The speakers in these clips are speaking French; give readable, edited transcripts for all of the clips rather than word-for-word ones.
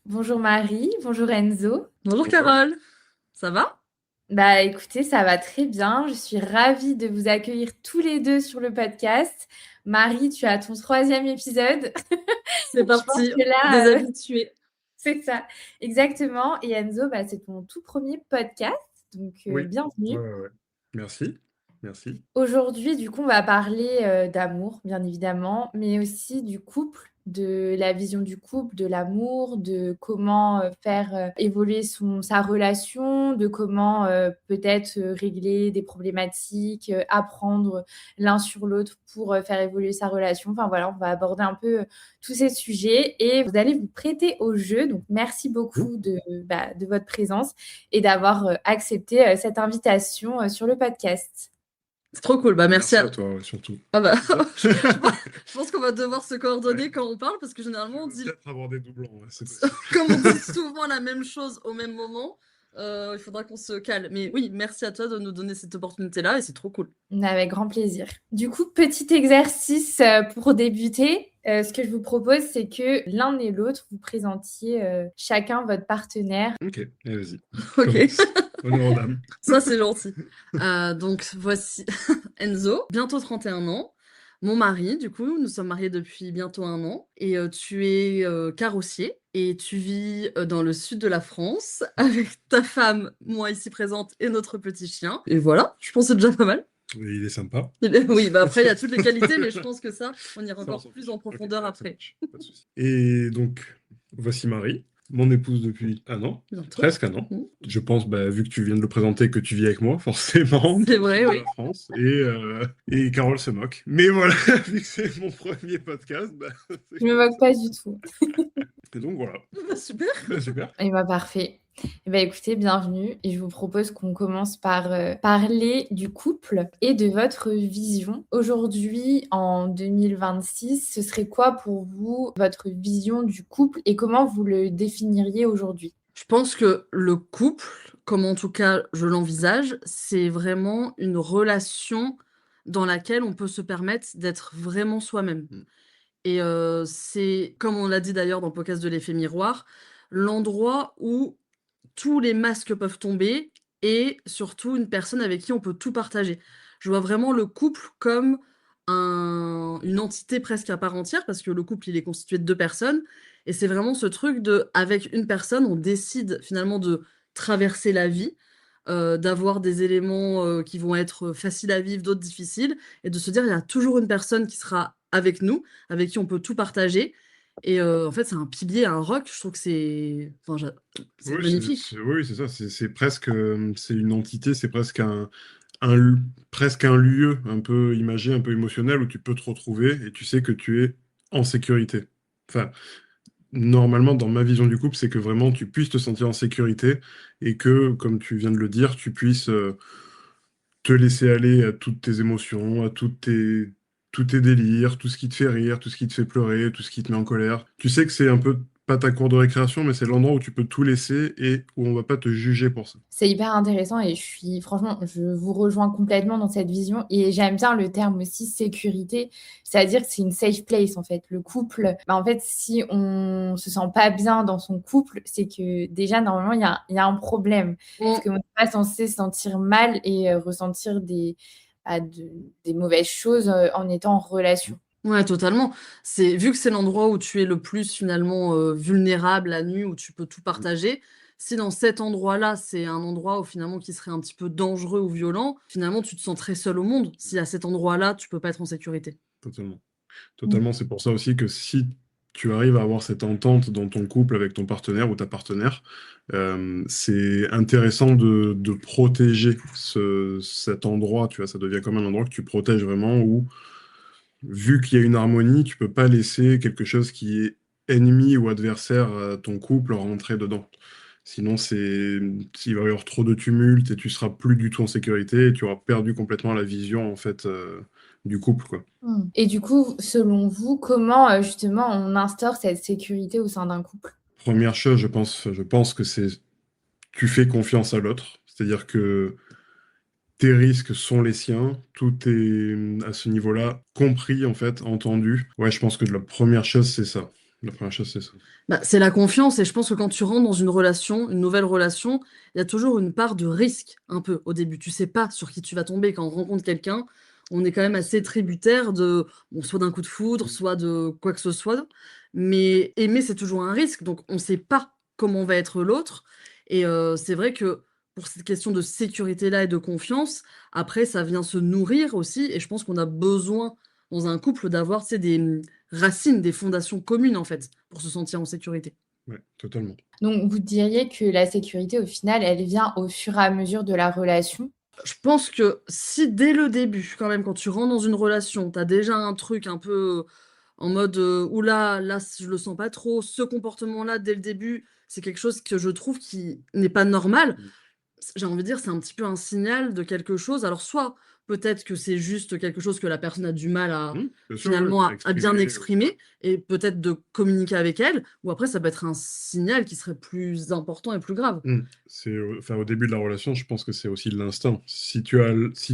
Bonjour Marie, bonjour Enzo. Bonjour Bonjour. Carole, ça va? Bah écoutez, ça va très bien. Je suis ravie de vous accueillir tous les deux sur le podcast. Marie, tu as ton troisième épisode. C'est Je pense parti, que des là, habitués. c'est ça. Exactement. Et Enzo, bah, c'est ton tout premier podcast. Donc Oui. Ouais, bienvenue. ouais, ouais. Merci. Merci. Aujourd'hui, du coup, on va parler d'amour, bien évidemment, mais aussi du couple, de la vision du couple, de l'amour, de comment faire évoluer sa relation, de comment peut-être régler des problématiques, apprendre l'un sur l'autre pour faire évoluer sa relation. Enfin voilà, on va aborder un peu tous ces sujets et vous allez vous prêter au jeu. Donc merci Mmh. beaucoup de votre présence et d'avoir accepté cette invitation sur le podcast. C'est trop cool, bah merci Merci à... à toi, ouais, surtout. Ah bah, C'est ça? je pense qu'on va devoir se coordonner Ouais. quand on parle parce que généralement on Je veux dit, peut-être avoir des doublons, ouais, c'est possible. comme on dit souvent la même chose au même moment, il faudra qu'on se cale. Mais oui, merci à toi de nous donner cette opportunité-là et c'est trop cool. Avec grand plaisir. Du coup, petit exercice pour débuter. Ce que je vous propose, c'est que l'un et l'autre, vous présentiez chacun votre partenaire. Ok, allez, vas-y. Ok, Commence. Honneur aux dames. ça c'est gentil. Donc voici Enzo, bientôt 31 ans. Mon mari, du coup, nous sommes mariés depuis bientôt un an. Et tu es carrossier et tu vis dans le sud de la France avec ta femme, moi ici présente, et notre petit chien. Et voilà, je pense que c'est déjà pas mal. Et il est sympa. Oui, bah après, il y a toutes les qualités, mais je pense que ça, on ira Ça, on encore s'en plus fiche. en Ok, profondeur ouais, ça après. marche. Pas de souci. Et donc, voici Marie, mon épouse depuis un an, Bientôt. presque un an. Mm. Je pense, bah, vu que tu viens de le présenter, que tu vis avec moi, forcément, C'est dans le vrai, sud de oui. la France. Et Carole se moque. Mais voilà, vu que c'est mon premier podcast, bah, c'est Je me comme moque ça. pas du tout. Et donc voilà. Bah, super. Bah, super. Et bah parfait. Eh ben, écoutez, bienvenue. Et je vous propose qu'on commence par parler du couple et de votre vision. Aujourd'hui, en 2026, ce serait quoi pour vous votre vision du couple et comment vous le définiriez aujourd'hui? Je pense que le couple, comme en tout cas je l'envisage, c'est vraiment une relation dans laquelle on peut se permettre d'être vraiment soi-même. Mm. Et c'est, comme on l'a dit d'ailleurs dans le podcast de l'effet miroir, l'endroit où tous les masques peuvent tomber et surtout une personne avec qui on peut tout partager. Je vois vraiment le couple comme une entité presque à part entière parce que le couple, il est constitué de deux personnes et c'est vraiment ce truc de, avec une personne, on décide finalement de traverser la vie, d'avoir des éléments qui vont être faciles à vivre, d'autres difficiles, et de se dire, il y a toujours une personne qui sera avec nous, avec qui on peut tout partager. Et en fait, c'est un pilier, un roc. Je trouve que c'est, enfin, c'est Oui, magnifique. oui, c'est ça. C'est presque, c'est une entité, c'est presque un presque un lieu un peu imagé, un peu émotionnel où tu peux te retrouver et tu sais que tu es en sécurité. Enfin, normalement, dans ma vision du couple, c'est que vraiment tu puisses te sentir en sécurité et que, comme tu viens de le dire, tu puisses te laisser aller à toutes tes émotions, à tous tes délires, tout ce qui te fait rire, tout ce qui te fait pleurer, tout ce qui te met en colère. Tu sais que c'est un peu pas ta cour de récréation, mais c'est l'endroit où tu peux tout laisser et où on va pas te juger pour ça. C'est hyper intéressant et franchement, je vous rejoins complètement dans cette vision et j'aime bien le terme aussi sécurité, c'est-à-dire que c'est une safe place en fait. Le couple, bah, en fait, si on se sent pas bien dans son couple, c'est que déjà normalement il y a un problème parce On- qu'on n'est pas censé se sentir mal et ressentir des mauvaises choses en étant en relation. Ouais, totalement. C'est, vu que c'est l'endroit où tu es le plus finalement vulnérable la nuit, où tu peux tout partager. Si dans cet endroit-là, c'est un endroit où finalement qui serait un petit peu dangereux ou violent, finalement tu te sens très seul au monde. Si à cet endroit-là, tu peux pas être en sécurité. Totalement. Totalement, c'est pour ça aussi que si tu arrives à avoir cette entente dans ton couple avec ton partenaire ou ta partenaire, c'est intéressant de protéger cet endroit, tu vois, ça devient comme un endroit que tu protèges vraiment où, vu qu'il y a une harmonie, tu peux pas laisser quelque chose qui est ennemi ou adversaire à ton couple rentrer dedans. Sinon, il va y avoir trop de tumulte et tu seras plus du tout en sécurité et tu auras perdu complètement la vision, en fait, du couple, quoi. Et du coup, selon vous, comment justement on instaure cette sécurité au sein d'un couple? Première chose, je pense que c'est tu fais confiance à l'autre, c'est-à-dire que tes risques sont les siens, tout est à ce niveau-là compris en fait, entendu. Ouais, je pense que la première chose c'est ça. La première chose, c'est ça. Bah, c'est la confiance et je pense que quand tu rentres dans une relation, une nouvelle relation, il y a toujours une part de risque un peu au début. Tu sais pas sur qui tu vas tomber. Quand on rencontre quelqu'un, on est quand même assez tributaire de bon, soit d'un coup de foudre, soit de quoi que ce soit. Mais aimer, c'est toujours un risque. Donc on sait pas comment va être l'autre. Et c'est vrai que pour cette question de sécurité-là et de confiance, après, ça vient se nourrir aussi. Et je pense qu'on a besoin dans un couple d'avoir, tu sais, des racines, des fondations communes en fait, pour se sentir en sécurité. Ouais, totalement. Donc, vous diriez que la sécurité, au final, elle vient au fur et à mesure de la relation? Je pense que si dès le début, quand même, quand tu rentres dans une relation, tu as déjà un truc un peu en mode ouh là, je le sens pas trop, ce comportement-là dès le début, c'est quelque chose que je trouve qui n'est pas normal. Mm. J'ai envie de dire, c'est un petit peu un signal de quelque chose. Alors, soit peut-être que c'est juste quelque chose que la personne a du mal à Bien sûr, ouais, finalement à bien exprimer. exprimer et peut-être de communiquer avec elle, ou après ça peut être un signal qui serait plus important et plus grave. Enfin, au début de la relation, je pense que c'est aussi de l'instinct. Si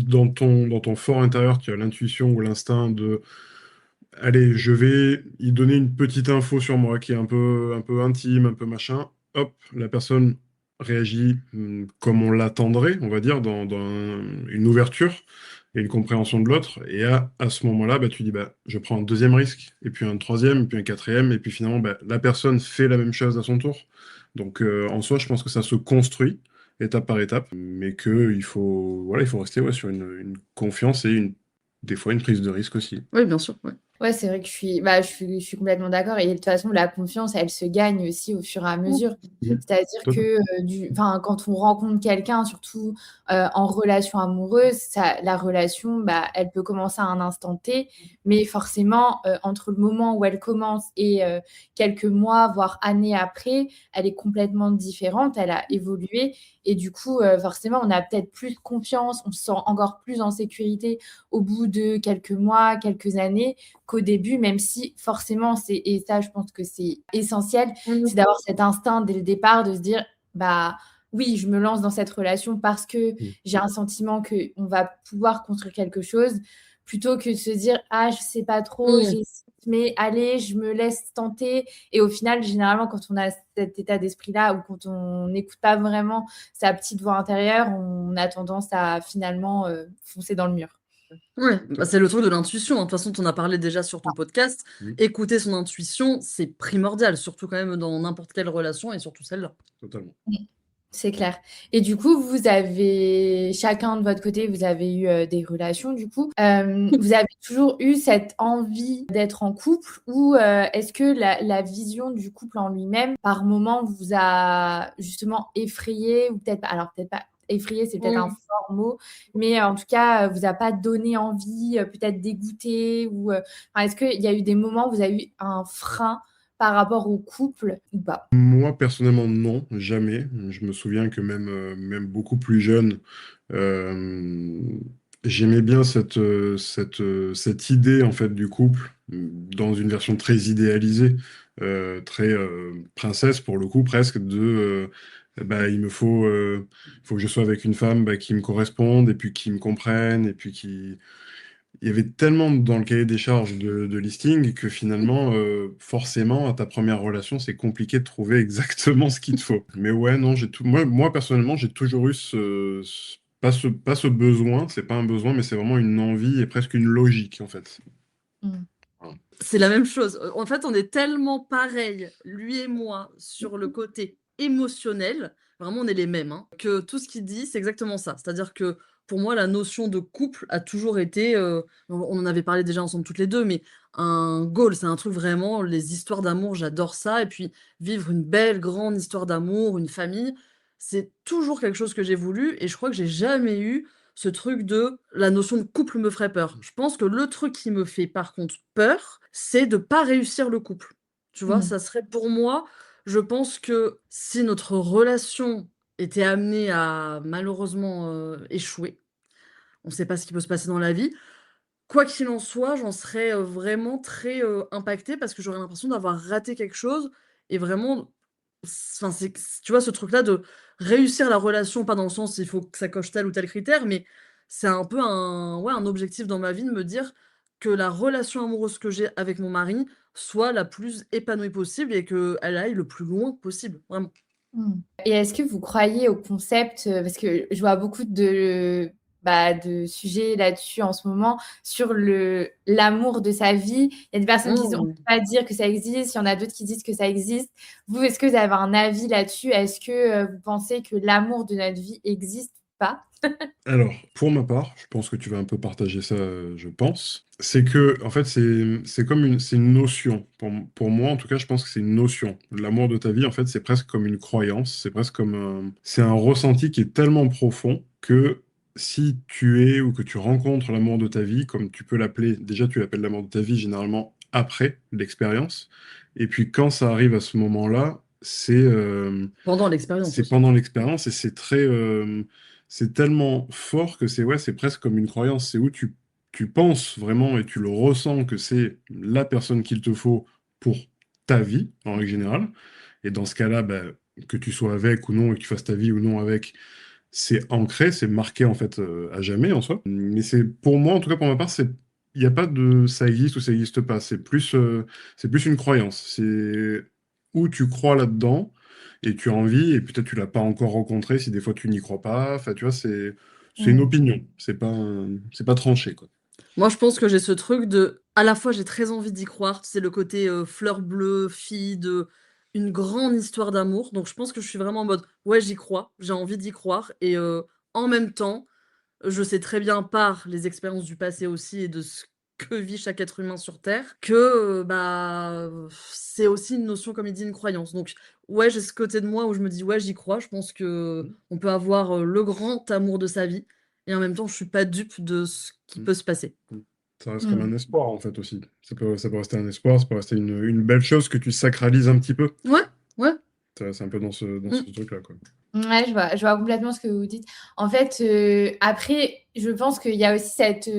dans ton fort intérieur, tu as l'intuition ou l'instinct de, allez, je vais y donner une petite info sur moi qui est un peu intime, un peu machin, hop, la personne réagit comme on l'attendrait, on va dire, une ouverture et une compréhension de l'autre. Et à ce moment-là, bah, tu dis, bah, je prends un deuxième risque, et puis un troisième, et puis un quatrième, et puis finalement, bah, la personne fait la même chose à son tour. Donc, en soi, je pense que ça se construit étape par étape, mais voilà, il faut rester ouais, sur une confiance et des fois une prise de risque aussi. Oui, bien sûr. Ouais. Ouais, c'est vrai que je suis complètement d'accord. Et de toute façon, la confiance, elle se gagne aussi au fur et à mesure. Mhm. C'est-à-dire Total. que quand on rencontre quelqu'un, surtout en relation amoureuse, la relation, bah, elle peut commencer à un instant T, mais forcément, entre le moment où elle commence et quelques mois, voire années après, elle est complètement différente, elle a évolué. Et du coup, forcément, on a peut-être plus confiance, on se sent encore plus en sécurité au bout de quelques mois, quelques années qu'au début, même si forcément, et ça, je pense que c'est essentiel, c'est d'avoir cet instinct dès le départ de se dire, bah oui, je me lance dans cette relation parce que Mhm. j'ai un sentiment qu'on va pouvoir construire quelque chose, plutôt que de se dire, ah, je sais pas trop, Mm. j'hésite, mais allez, je me laisse tenter. Et au final, généralement, quand on a cet état d'esprit-là ou quand on n'écoute pas vraiment sa petite voix intérieure, on a tendance à finalement foncer dans le mur. Ouais, bah, c'est le truc de l'intuition, hein. De toute façon, tu en as parlé déjà sur ton podcast. Mhm. Écouter son intuition, c'est primordial, surtout quand même dans n'importe quelle relation et surtout celle-là. Totalement. C'est clair. Et du coup, vous avez, chacun de votre côté, vous avez eu des relations, du coup. Vous avez toujours eu cette envie d'être en couple ou est-ce que la vision du couple en lui-même, par moment, vous a justement effrayé ou peut-être pas, alors peut-être pas effrayé, c'est peut-être un Mm. fort mot, mais en tout cas, vous a pas donné envie, peut-être dégoûté ou enfin, est-ce qu'il y a eu des moments où vous avez eu un frein par rapport au couple ou pas? Moi, personnellement, non, jamais. Je me souviens que même beaucoup plus jeune, euh, j'aimais bien cette idée en fait du couple dans une version très idéalisée, très princesse pour le coup, presque bah, il faut que je sois avec une femme bah, qui me corresponde et puis qui me comprenne et puis qui il y avait tellement dans le cahier des charges de listing que finalement, forcément, à ta première relation, c'est compliqué de trouver exactement ce qu'il te faut. Mais ouais, non, moi personnellement, j'ai toujours eu pas ce besoin, c'est pas un besoin, mais c'est vraiment une envie et presque une logique, en fait. Mm. Voilà. C'est la même chose. En fait, on est tellement pareils, lui et moi, sur le côté émotionnel, vraiment on est les mêmes, hein, que tout ce qu'il dit, c'est exactement ça. C'est-à-dire que pour moi, la notion de couple a toujours été, on en avait parlé déjà ensemble toutes les deux, mais un goal, c'est un truc vraiment, les histoires d'amour, j'adore ça. Et puis vivre une belle, grande histoire d'amour, une famille, c'est toujours quelque chose que j'ai voulu et je crois que j'ai jamais eu ce truc de la notion de couple me ferait peur. Je pense que le truc qui me fait par contre peur, c'est de pas réussir le couple. Tu vois, Mm. ça serait pour moi, je pense que si notre relation était amenée à malheureusement échouer, on ne sait pas ce qui peut se passer dans la vie, quoi qu'il en soit, j'en serais vraiment très impactée parce que j'aurais l'impression d'avoir raté quelque chose et vraiment enfin, tu vois, ce truc-là de réussir la relation, pas dans le sens il faut que ça coche tel ou tel critère, mais c'est un peu un, ouais, un objectif dans ma vie de me dire que la relation amoureuse que j'ai avec mon mari soit la plus épanouie possible et qu'elle aille le plus loin possible, vraiment. Mmh. Et est-ce que vous croyez au concept, parce que je vois beaucoup de sujets là-dessus en ce moment, sur l'amour de sa vie. Il y a des personnes qui disent: «On ne Mmh. peut pas dire que ça existe», il y en a d'autres qui disent que ça existe. Vous, est-ce que vous avez un avis là-dessus? Est-ce que, vous pensez que l'amour de notre vie existe ou pas? Alors, pour ma part, je pense que tu vas un peu partager ça, je pense. C'est que, en fait, c'est comme c'est une notion. Pour moi, en tout cas, je pense que c'est une notion. L'amour de ta vie, en fait, c'est presque comme une croyance. C'est presque comme c'est un ressenti qui est tellement profond que si tu es ou que tu rencontres l'amour de ta vie, comme tu peux l'appeler, déjà, tu l'appelles l'amour de ta vie généralement après l'expérience. Et puis, quand ça arrive à ce moment-là, Pendant l'expérience c'est aussi. pendant l'expérience et c'est tellement fort que ouais, c'est presque comme une croyance. C'est où tu penses vraiment et tu le ressens que c'est la personne qu'il te faut pour ta vie, en règle générale. Et dans ce cas-là, bah, que tu sois avec ou non, et que tu fasses ta vie ou non avec, c'est ancré, c'est marqué en fait à jamais en soi. Mais c'est pour moi, en tout cas pour ma part, il n'y a pas de ça existe ou ça n'existe pas. C'est plus une croyance. C'est où tu crois là-dedans et tu as envie et peut-être tu l'as pas encore rencontré si des fois tu n'y crois pas. Enfin, tu vois, c'est une Mmh. opinion. C'est pas tranché quoi. Moi, je pense que j'ai ce truc de à la fois, j'ai très envie d'y croire, c'est le côté, fleur bleue, fille de une grande histoire d'amour, donc je pense que je suis vraiment en mode: «Ouais, j'y crois, j'ai envie d'y croire» et en même temps, je sais très bien par les expériences du passé aussi et de ce que vit chaque être humain sur terre que, c'est aussi une notion, comme il dit, une croyance. Donc ouais, j'ai ce côté de moi où je me dis: «Ouais, j'y crois». Je pense que Mm. on peut avoir, le grand amour de sa vie et en même temps, je suis pas dupe de ce qui Mm. peut se passer. Mm. Ça reste comme Mmh. un espoir en fait aussi. Ça peut rester un espoir, ça peut rester une belle chose que tu sacralises un petit peu. Ouais, ouais. C'est un peu dans ce Mmh. truc-là quoi. Ouais, je vois complètement ce que vous dites. En fait, après, je pense qu'il y a aussi cette,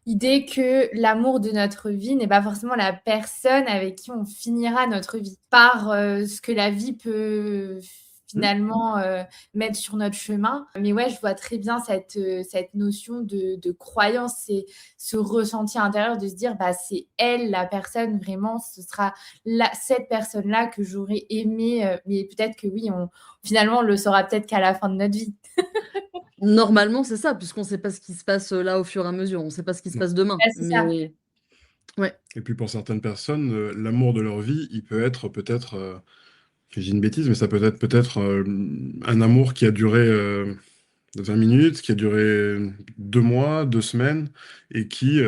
idée que l'amour de notre vie n'est pas forcément la personne avec qui on finira notre vie. Par, ce que la vie peut Mm. finalement, mettre sur notre chemin. Mais ouais, je vois très bien cette notion de croyance et ce ressenti intérieur de se dire: «Bah, c'est elle la personne vraiment, ce sera cette personne-là que j'aurais aimé», mais peut-être que oui, finalement, on le saura peut-être qu'à la fin de notre vie. Normalement, c'est ça, puisqu'on sait pas ce qui se passe, là, au fur et à mesure. On sait pas ce qui se Non. passe demain, Ouais, c'est ça. mais ouais. Et puis pour certaines personnes, l'amour de leur vie, il peut être peut-être, je dis une bêtise, mais ça peut être peut-être un amour qui a duré 20 minutes, qui a duré 2 mois, 2 semaines, et qui,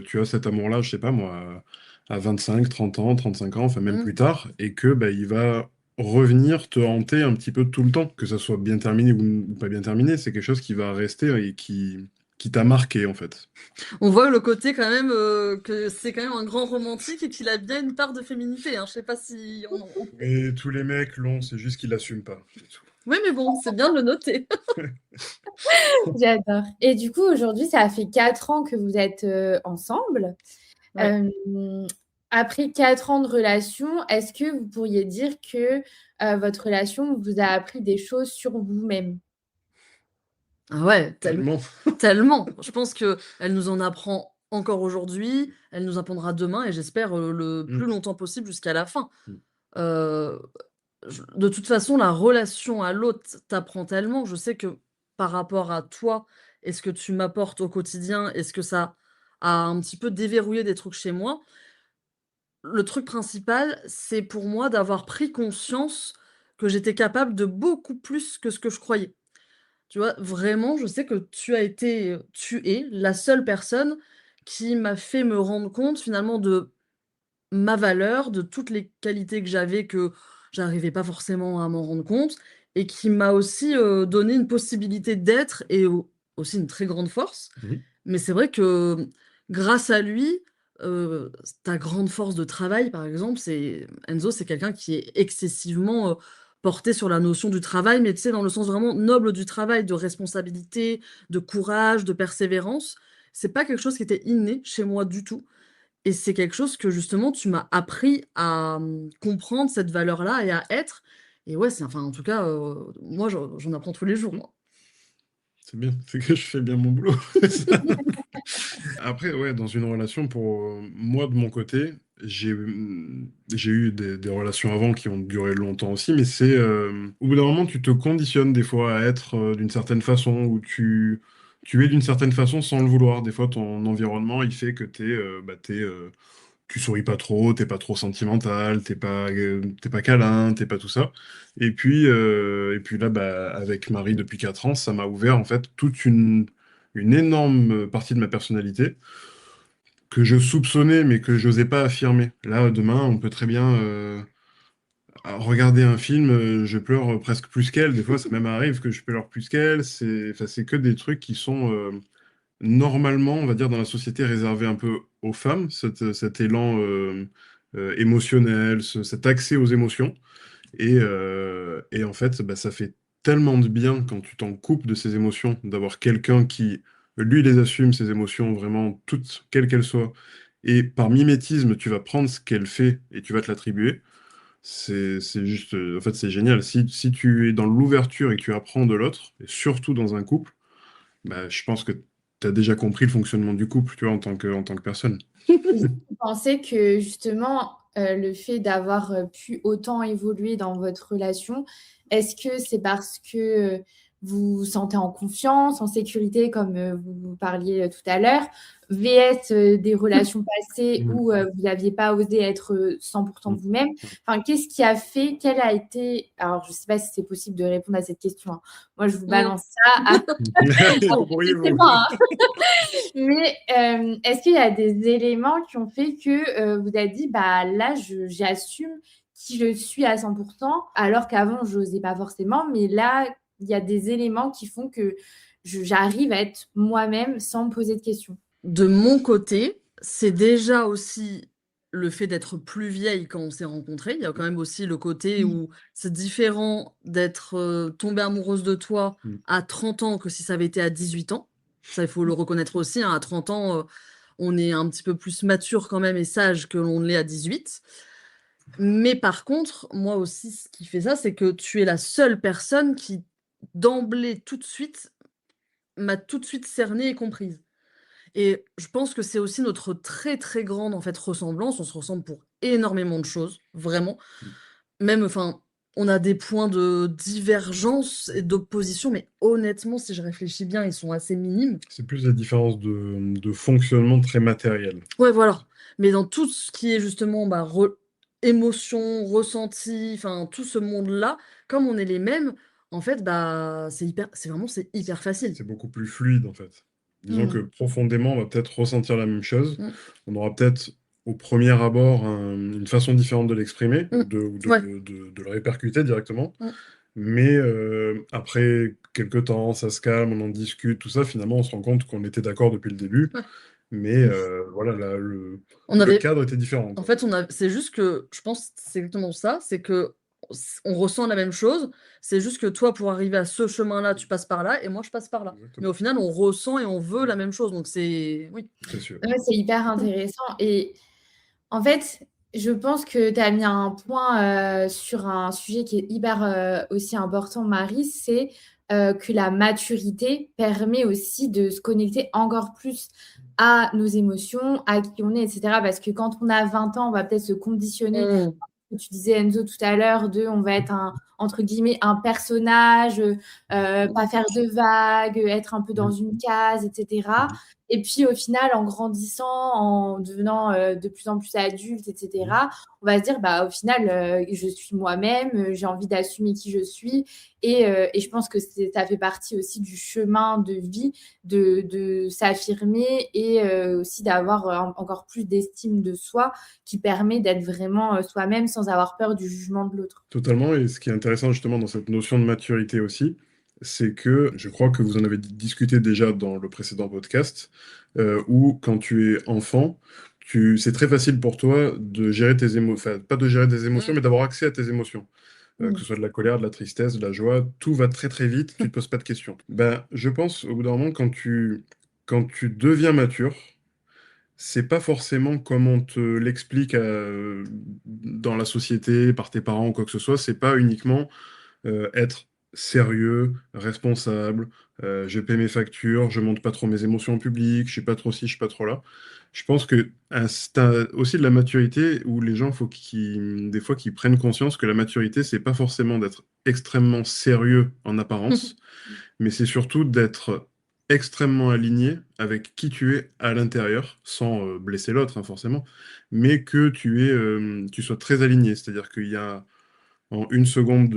tu as cet amour-là, je sais pas moi, à 25, 30 ans, 35 ans, enfin même Mmh. plus tard, et que bah, il va revenir te hanter un petit peu tout le temps, que ça soit bien terminé ou pas bien terminé, c'est quelque chose qui va rester et qui t'a marqué en fait. On voit le côté quand même, que c'est quand même un grand romantique et qu'il a bien une part de féminité, hein. Je sais pas si on Et tous les mecs l'ont, c'est juste qu'ils l'assument pas, c'est tout. oui, mais bon, c'est bien de le noter. J'adore. Et du coup, aujourd'hui, ça fait 4 ans que vous êtes, ensemble. Ouais. Hem, Après 4 ans de relation, est-ce que vous pourriez dire que, votre relation vous a appris des choses sur vous-même? Ah ouais, Tellement. tellement. Je pense qu'elle nous en apprend encore aujourd'hui, elle nous apprendra demain et j'espère, le plus Mm. longtemps possible jusqu'à la fin. Mm. Heu, je de toute façon, la relation à l'autre t'apprend tellement. Je sais que par rapport à toi et ce que tu m'apportes au quotidien et ce que ça a un petit peu déverrouillé des trucs chez moi, le truc principal, c'est pour moi d'avoir pris conscience que j'étais capable de beaucoup plus que ce que je croyais. Tu vois? Vraiment, je sais que tu es la seule personne qui m'a fait me rendre compte finalement de ma valeur, de toutes les qualités que j'avais que j'arrivais pas forcément à m'en rendre compte et qui m'a aussi, donné une possibilité d'être et aussi une très grande force. Mhm. Mais c'est vrai que, grâce à lui, ta grande force de travail, par exemple, c'est Enzo, c'est quelqu'un qui est excessivement, porté sur la notion du travail, mais tu sais, dans le sens vraiment noble du travail, de responsabilité, de courage, de persévérance. C'est pas quelque chose qui était inné chez moi du tout et c'est quelque chose que justement tu m'as appris à, comprendre cette valeur-là et à être et ouais, c'est enfin, en tout cas, moi, j'en apprends tous les jours, moi. C'est bien, c'est que je fais bien mon boulot. Après, ouais, dans une relation, pour moi, de mon côté, j'ai j'ai eu des relations avant qui ont duré longtemps aussi, mais c'est au bout d'un moment, tu te conditionnes des fois à être d'une certaine façon, ou tu es d'une certaine façon sans le vouloir. Des fois, ton environnement, il fait que tu souris pas trop, t'es pas trop sentimental, t'es pas câlin, t'es pas tout ça. Et puis là, bah, avec Marie depuis 4 ans, ça m'a ouvert en fait toute une énorme partie de ma personnalité que je soupçonnais mais que j'osais pas affirmer. Là, demain, on peut très bien regarder un film, je pleure presque plus qu'elle. Des fois, ça même arrive que je pleure plus qu'elle. Enfin, c'est que des trucs qui sont normalement, on va dire, dans la société réservés un peu aux femmes, cet élan émotionnel, cet accès aux émotions. Et en fait, bah, ça fait tellement de bien quand tu t'en coupes de ces émotions, d'avoir quelqu'un qui, lui, les assume, ces émotions, vraiment toutes, quelles qu'elles soient. Et par mimétisme, tu vas prendre ce qu'elle fait et tu vas te l'attribuer. C'est juste, en fait, c'est génial. Si tu es dans l'ouverture et que tu apprends de l'autre, et surtout dans un couple, bah, je pense que tu as déjà compris le fonctionnement du couple, tu vois, en tant que personne. Est-ce que vous pensez que justement, le fait d'avoir pu autant évoluer dans votre relation, est-ce que c'est parce que vous vous sentez en confiance, en sécurité, comme vous parliez tout à l'heure, vs des relations passées Mm. où vous n'aviez pas osé être 100% Mm. vous-même? Enfin, qu'est-ce qui a fait, quel a été, alors je ne sais pas si c'est possible de répondre à cette question, hein. Moi je vous Mm. balance ça, c'est Débrouillez-vous. moi, hein. Mais est-ce qu'il y a des éléments qui ont fait que vous avez dit, bah là, j'assume qui je suis à 100%, alors qu'avant, je n'osais pas forcément, mais là, il y a des éléments qui font que j'arrive à être moi-même sans me poser de questions. De mon côté, c'est déjà aussi le fait d'être plus vieille quand on s'est rencontrés. Il y a quand même aussi le côté Oui. où c'est différent d'être tombée amoureuse de toi Mm. à 30 ans que si ça avait été à 18 ans. Ça, il faut le reconnaître aussi, hein. À 30 ans, on est un petit peu plus mature quand même et sage que l'on l'est à 18. Mais par contre, moi aussi, ce qui fait ça, c'est que tu es la seule personne qui, d'emblée, tout de suite, m'a tout de suite cernée et comprise. Et je pense que c'est aussi notre très, très grande, en fait, ressemblance. On se ressemble pour énormément de choses, vraiment. Même, enfin, on a des points de divergence et d'opposition, mais honnêtement, si je réfléchis bien, ils sont assez minimes. C'est plus des différences de fonctionnement très matériel. Ouais, voilà. Mais dans tout ce qui est justement, bah, émotion, ressenti, enfin, tout ce monde-là, comme on est les mêmes, en fait, bah, c'est hyper facile. C'est beaucoup plus fluide, en fait. Disons que Mm. profondément, on va peut-être ressentir la même chose. Mm, On aura peut-être, au premier abord, une façon différente de l'exprimer mm, ouais. de le répercuter directement. Mm. Mais après quelques temps, ça se calme, on en discute, tout ça. Finalement, on se rend compte qu'on était d'accord depuis le début. Ouais. Mais voilà, On le avait cadre était différent, En quoi. fait, c'est juste que je pense que c'est exactement ça, c'est que on ressent la même chose, c'est juste que toi, pour arriver à ce chemin-là, tu passes par là et moi, je passe par là. Mais Exactement. au final, on ressent et on veut la même chose, donc c'est oui. C'est sûr. Ouais, c'est hyper intéressant. Et en fait, je pense que tu as mis un point sur un sujet qui est hyper aussi important, Marie, c'est que la maturité permet aussi de se connecter encore plus à nos émotions, à qui on est, etc. Parce que quand on a 20 ans, on va peut-être se conditionner, Mmh. que tu disais Enzo tout à l'heure, on va être un, entre guillemets, un personnage, pas faire de vagues, être un peu dans Mhm. une case, etc. Mhm. Et puis au final, en grandissant, en devenant de plus en plus adulte, Mhm. etc., on va se dire, bah, au final, je suis moi-même, j'ai envie d'assumer qui je suis. Et je pense que ça fait partie aussi du chemin de vie de s'affirmer et aussi d'avoir encore plus d'estime de soi qui permet d'être vraiment soi-même sans avoir peur du jugement de l'autre. Totalement. Et ce qui est intéressant justement dans cette notion de maturité aussi, c'est que je crois que vous en avez discuté déjà dans le précédent podcast, où quand tu es enfant, c'est très facile pour toi de gérer tes émotions, enfin pas de gérer des émotions, Mmh. mais d'avoir accès à tes émotions. Que Mm. ce soit de la colère, de la tristesse, de la joie, tout va très très vite, tu te poses pas de questions. Ben, je pense au bout d'un moment, quand tu deviens mature, c'est pas forcément comme on te l'explique dans la société, par tes parents ou quoi que ce soit. C'est pas uniquement être sérieux, responsable, je paie mes factures, je montre pas trop mes émotions en public, je suis pas trop ci, je suis pas trop là. Je pense que c'est aussi de la maturité où les gens, faut qu'ils, des fois, qu'ils prennent conscience que la maturité, c'est pas forcément d'être extrêmement sérieux en apparence, mais c'est surtout d'être extrêmement aligné avec qui tu es à l'intérieur, sans blesser l'autre, hein, forcément, mais que tu sois très aligné. C'est-à-dire qu'il y a en une seconde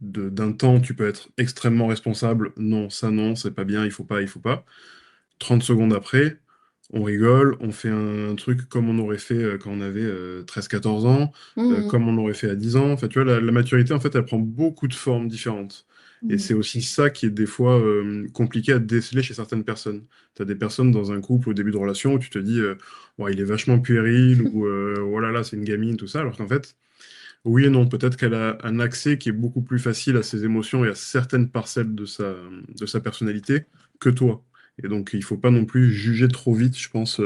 d'un temps, tu peux être extrêmement responsable. Non, ça non, c'est pas bien, il faut pas, il faut pas. 30 secondes après, on rigole, on fait un truc comme on aurait fait quand on avait 13-14 ans, Mmh. comme on aurait fait à 10 ans. Enfin, tu vois, la maturité, en fait, elle prend beaucoup de formes différentes. Et Mmh. c'est aussi ça qui est des fois compliqué à déceler chez certaines personnes. Tu as des personnes dans un couple au début de relation où tu te dis, ouais, il est vachement puéril, ou oh là là, c'est une gamine, tout ça, alors qu'en fait, oui et non, peut-être qu'elle a un accès qui est beaucoup plus facile à ses émotions et à certaines parcelles de sa personnalité que toi. Et donc, il faut pas non plus juger trop vite, je pense,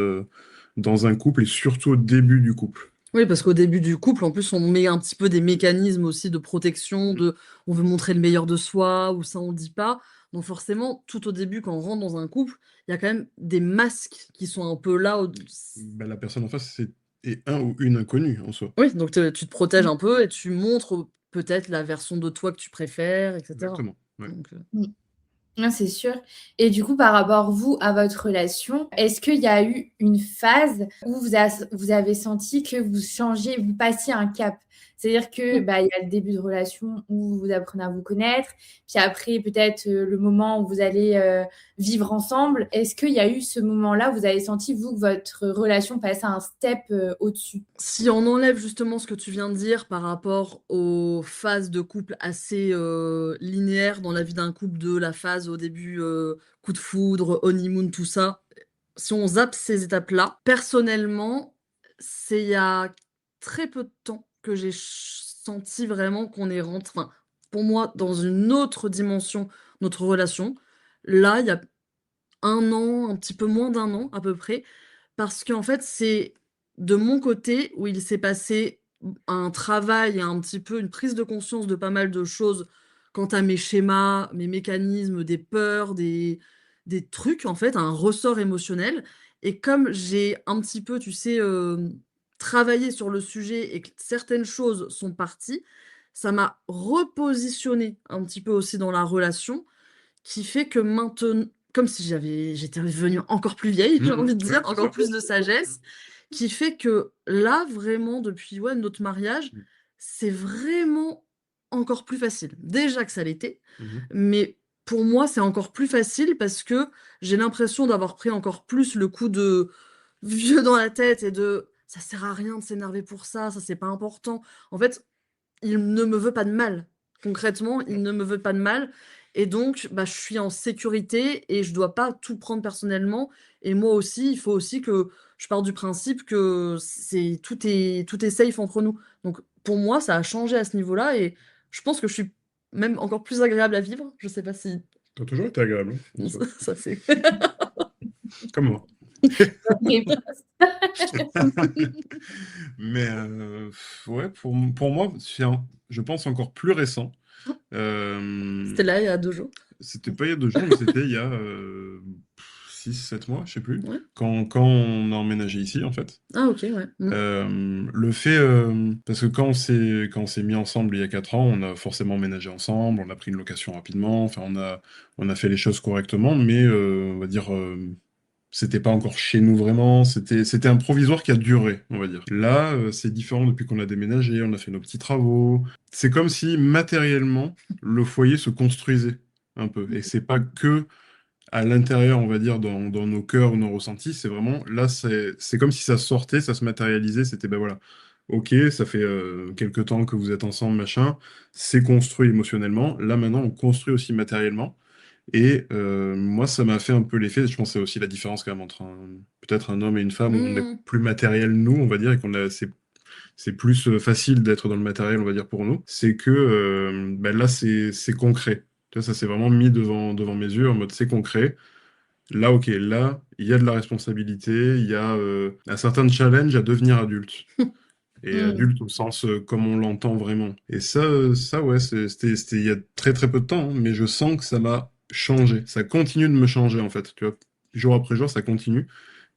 dans un couple et surtout au début du couple. Oui, parce qu'au début du couple, en plus, on met un petit peu des mécanismes aussi de protection, de on veut montrer le meilleur de soi, ou ça on le dit pas. Donc forcément, tout au début, quand on rentre dans un couple, il y a quand même des masques qui sont un peu là. Ben, la personne en face est un ou une inconnue en soi. Oui, donc tu te protèges un peu et tu montres peut-être la version de toi que tu préfères, etc. Exactement. Ouais. Donc, Mmh. Non, c'est sûr. Et du coup, par rapport, vous, à votre relation, est-ce qu'il y a eu une phase où vous avez senti que vous changiez, vous passiez un cap? C'est-à-dire que, bah, il y a le début de relation où vous apprenez à vous connaître, puis après peut-être, le moment où vous allez, vivre ensemble. Est-ce qu'il y a eu ce moment-là où vous avez senti, vous, que votre relation passait un step, au-dessus? si on enlève justement ce que tu viens de dire par rapport aux phases de couple assez linéaires dans la vie d'un couple, de la phase au début, coup de foudre, honeymoon, tout ça, si on zappe ces étapes-là, personnellement, c'est il y a très peu de temps que j'ai senti vraiment qu'on est rentré, enfin, pour moi, dans une autre dimension, notre relation. Là, il y a 1 an, un petit peu moins d'1 an à peu près, parce qu'en fait, c'est de mon côté où il s'est passé un travail et un petit peu une prise de conscience de pas mal de choses quant à mes schémas, mes mécanismes, des peurs, des trucs en fait, un ressort émotionnel, et comme j'ai un petit peu, tu sais, travaillé sur le sujet et que certaines choses sont parties, ça m'a repositionné un petit peu aussi dans la relation, qui fait que maintenant, comme si j'étais devenue encore plus vieille, j'ai envie de Ouais, dire, c'est encore ça. plus de sagesse, qui fait que là, vraiment, depuis, ouais, notre mariage, c'est vraiment encore plus facile. Déjà que ça l'était, Mhm. mais pour moi, c'est encore plus facile parce que j'ai l'impression d'avoir pris encore plus le coup de vieux dans la tête et de: «Ça sert à rien de s'énerver pour ça c'est pas important». En fait, il ne me veut pas de mal. Concrètement, il ne me veut pas de mal, et donc bah, je suis en sécurité et je dois pas tout prendre personnellement, et moi aussi, il faut aussi que je parte du principe que c'est tout est safe entre nous. Donc pour moi, ça a changé à ce niveau-là, et je pense que je suis même encore plus agréable à vivre. Je sais pas si T'as toujours été agréable, hein, en soi. ça c'est Comme moi. Bonne réponse. Mais ouais, pour moi, je pense encore plus récent. Euh, c'était là il y a 2 jours. C'était pas il y a 2 jours, mais c'était il y a 6-7 mois, je sais plus, Ouais. quand on a emménagé ici, en fait. Ah OK, ouais. Mmh. Le fait, parce que quand on s'est mis ensemble il y a 4 ans, on a forcément emménagé ensemble, on a pris une location rapidement, enfin on a fait les choses correctement, mais on va dire, c'était pas encore chez nous vraiment, c'était un provisoire qui a duré, on va dire. Là, c'est différent depuis qu'on a déménagé, on a fait nos petits travaux. C'est comme si matériellement, le foyer se construisait un peu. Et c'est pas que à l'intérieur, on va dire, dans nos cœurs ou nos ressentis, c'est vraiment, là, c'est comme si ça sortait, ça se matérialisait, c'était, ben voilà, ok, ça fait quelque temps que vous êtes ensemble, machin, c'est construit émotionnellement, là maintenant, on construit aussi matériellement, et moi, ça m'a fait un peu l'effet, je pense que c'est aussi la différence quand même entre peut-être un homme et une femme, où on est Mmh. plus matériel, nous, on va dire, et c'est plus facile d'être dans le matériel, on va dire, pour nous, c'est que ben là, c'est concret. Tu vois, ça s'est vraiment mis devant mes yeux en mode c'est concret. Là, ok, là, il y a de la responsabilité, il y a un certain challenge à devenir adulte. Et Mmh. adulte au sens comme on l'entend vraiment. Et ça ouais, c'était il y a très très peu de temps, hein, mais je sens que ça m'a changé. Ça continue de me changer en fait, tu vois. Jour après jour, ça continue.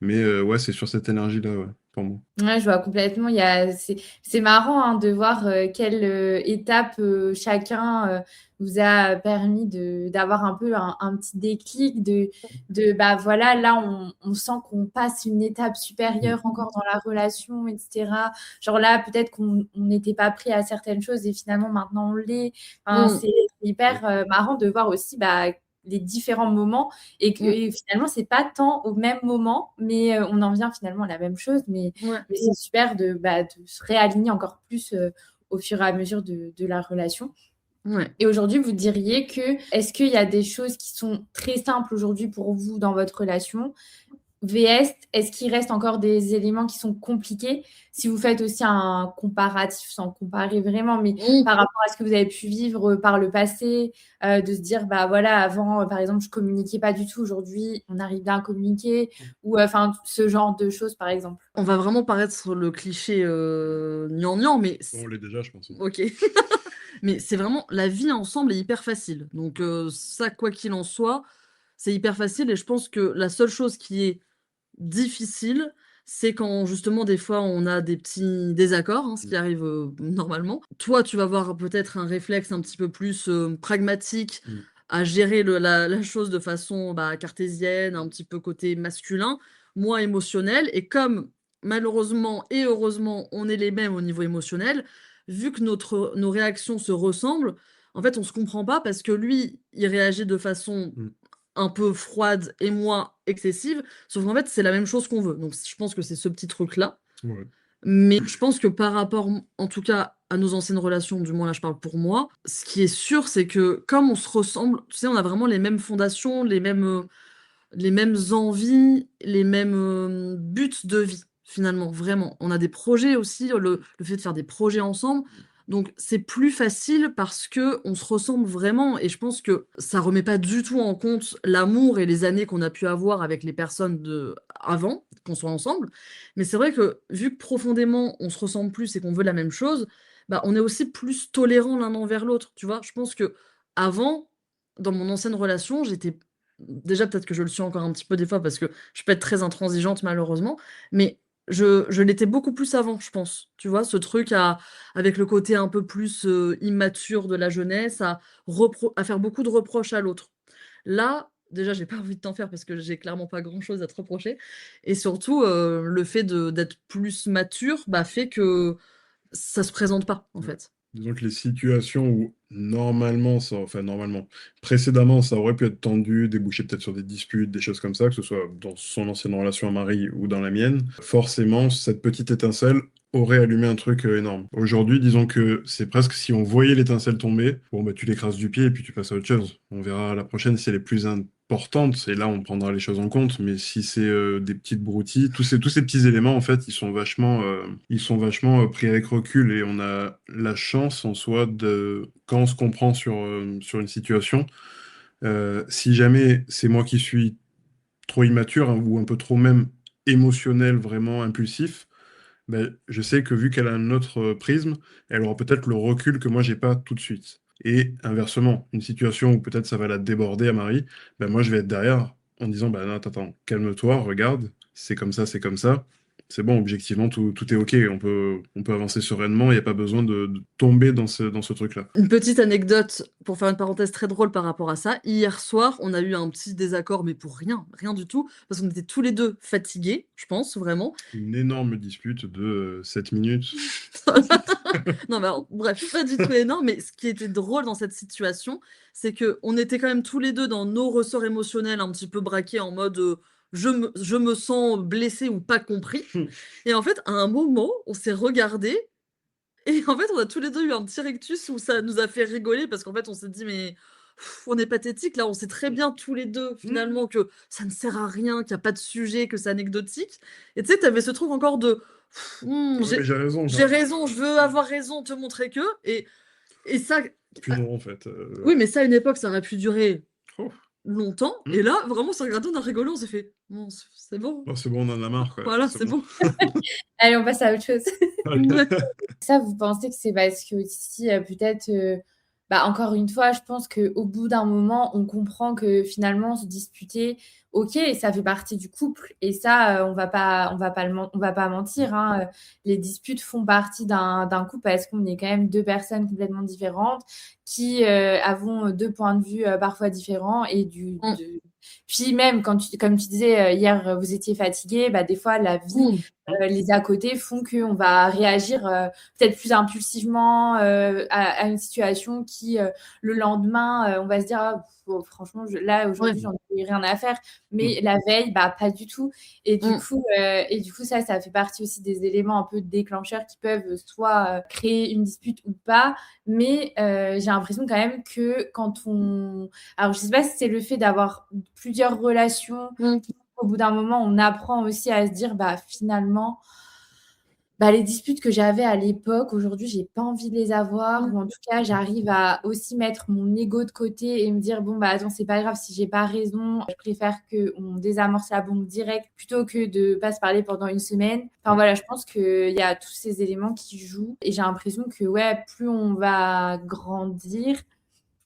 Mais ouais, c'est sur cette énergie-là, ouais, pour moi. Ouais, je vois complètement. C'est marrant hein, de voir quelle étape chacun vous a permis d'avoir un peu un petit déclic bah voilà, là on sent qu'on passe une étape Mm. supérieure encore dans la relation, etc. Genre là, peut-être qu'on n'était pas prêt à certaines choses et finalement maintenant on l'est. Enfin, Mm, c'est hyper marrant de voir aussi bah, les différents moments et que mm, et finalement c'est pas tant au même moment, mais on en vient finalement à la même chose. ouais, Mais c'est super de se réaligner encore plus au fur et à mesure de la relation. ouais. Et aujourd'hui, vous diriez que, est-ce qu'il y a des choses qui sont très simples aujourd'hui pour vous dans votre relation? VS, est-ce qu'il reste encore des éléments qui sont compliqués? Si vous faites aussi un comparatif, sans comparer vraiment, mais Mm. par rapport à ce que vous avez pu vivre par le passé, de se dire, bah voilà, avant, par exemple, je communiquais pas du tout, aujourd'hui, on arrive bien à communiquer, ou enfin, ce genre de choses, par exemple. On va vraiment paraître sur le cliché gnangnan, mais On l'est déjà, je pense. ok. Mais c'est vraiment, la vie ensemble est hyper facile. Donc ça, quoi qu'il en soit, c'est hyper facile. Et je pense que la seule chose qui est difficile, c'est quand justement des fois on a des petits désaccords, hein, ce qui arrive normalement. Toi, tu vas avoir peut-être un réflexe un petit peu plus pragmatique Mm. à gérer la chose de façon bah, cartésienne, un petit peu côté masculin, moins émotionnel. Et comme malheureusement et heureusement on est les mêmes au niveau émotionnel, vu que nos réactions se ressemblent, en fait on se comprend pas parce que lui, il réagit de façon Mm. un peu froide et moi excessive, sauf qu'en fait c'est la même chose qu'on veut. Donc je pense que c'est ce petit truc-là. Ouais. Mais je pense que par rapport, en tout cas, à nos anciennes relations, du moins là je parle pour moi, ce qui est sûr c'est que comme on se ressemble, tu sais, on a vraiment les mêmes fondations, les mêmes envies, les mêmes buts de vie, finalement, vraiment. On a des projets aussi, le fait de faire des projets ensemble. Donc, c'est plus facile parce que on se ressemble vraiment. Et je pense que ça remet pas du tout en compte l'amour et les années qu'on a pu avoir avec les personnes de avant qu'on soit ensemble. Mais c'est vrai que vu que profondément on se ressemble plus et qu'on veut la même chose, bah, on est aussi plus tolérant l'un envers l'autre. Tu vois, je pense que avant, dans mon ancienne relation, j'étais déjà, peut-être que je le suis encore un petit peu des fois parce que je peux être très intransigeante malheureusement, mais je l'étais beaucoup plus avant, je pense. Tu vois, ce truc avec le côté un peu plus immature de la jeunesse, à faire beaucoup de reproches à l'autre. Là, déjà, j'ai pas envie de t'en faire parce que j'ai clairement pas grand-chose à te reprocher. Et surtout, le fait d'être plus mature, bah, fait que ça se présente pas, en Ouais. fait. Disons que les situations où normalement, enfin normalement, précédemment, ça aurait pu être tendu, déboucher peut-être sur des disputes, des choses comme ça, que ce soit dans son ancienne relation à Marie ou dans la mienne, forcément, cette petite étincelle aurait allumé un truc énorme. Aujourd'hui, disons que c'est presque si on voyait l'étincelle tomber, bon bah tu l'écrases du pied et puis tu passes à autre chose. On verra la prochaine si elle est plus importante, et là on prendra les choses en compte, mais si c'est des petites broutilles, tous ces petits éléments, en fait, ils sont vachement pris avec recul, et on a la chance en soi de, quand on se comprend sur une situation, si jamais c'est moi qui suis trop immature, hein, ou un peu trop même émotionnel, vraiment impulsif, ben, je sais que vu qu'elle a un autre prisme, elle aura peut-être le recul que moi j'ai pas tout de suite. Et inversement, une situation où peut-être ça va la déborder à Marie, ben moi je vais être derrière en disant bah non, attends, attends, calme-toi, regarde, c'est comme ça, c'est comme ça. C'est bon, objectivement, tout est OK. On peut avancer sereinement, il n'y a pas besoin de tomber dans ce truc-là. Une petite anecdote pour faire une parenthèse très drôle par rapport à ça. Hier soir, on a eu un petit désaccord, mais pour rien, rien du tout, parce qu'on était tous les deux fatigués, je pense, vraiment. Une énorme dispute de 7 minutes. Non, mais alors, bref, pas du tout énorme, mais ce qui était drôle dans cette situation, c'est que on était quand même tous les deux dans nos ressorts émotionnels un petit peu braqués en mode je me sens blessé ou pas compris. Et en fait, à un moment, on s'est regardé et en fait, on a tous les 2 eu un petit rictus où ça nous a fait rigoler parce qu'en fait, on s'est dit: «Mais on est pathétique là, on sait très bien tous les 2 finalement que ça ne sert à rien, qu'il y a pas de sujet, que c'est anecdotique» et tu sais, tu avais ce truc encore de: Ouais, mais j'ai raison. j'ai raison, je veux avoir raison, te montrer que» et ça Puis non, en fait. oui, mais ça à une époque, ça aurait pu durer Oh. longtemps. Mm. Et là, vraiment, c'est regardé, on a rigolé, on s'est fait, bon, c'est bon. Oh, c'est bon, on en a marre, quoi. Voilà, C'est c'est bon. bon. Allez, on passe à autre chose. Ouais. Ça, vous pensez que c'est parce que aussi, peut-être, bah, encore une fois, je pense qu'au bout d'un moment, on comprend que finalement, se disputer, ok, ça fait partie du couple. Et ça, on va pas mentir, hein, les disputes font partie d'un couple parce qu'on est quand même deux personnes complètement différentes qui avons deux points de vue parfois différents. Mm. Puis même, comme tu disais, hier, vous étiez fatigué, bah, des fois, la vie Mm. les à côté font qu'on va réagir peut-être plus impulsivement à une situation qui, le lendemain, on va se dire ah, franchement, là, Ouais. aujourd'hui, j'en ai rien à faire. Mm. Mais la veille, bah, pas du tout. Mm. Et du coup, ça fait partie aussi des éléments un peu déclencheurs qui peuvent soit créer une dispute ou pas. Mais j'ai l'impression quand même que quand on. Alors, je sais pas si c'est le fait d'avoir plusieurs relations Mm. au bout d'un moment, on apprend aussi à se dire, bah, finalement, bah, les disputes que j'avais à l'époque, aujourd'hui, j'ai pas envie de les avoir. Mm. Ou en tout cas, j'arrive à aussi mettre mon ego de côté et me dire, bon, bah, attends, c'est pas grave si j'ai pas raison. Je préfère qu'on désamorce la bombe direct plutôt que de pas se parler pendant une semaine. Enfin, voilà, je pense qu'il y a tous ces éléments qui jouent. Et j'ai l'impression que, ouais, plus on va grandir,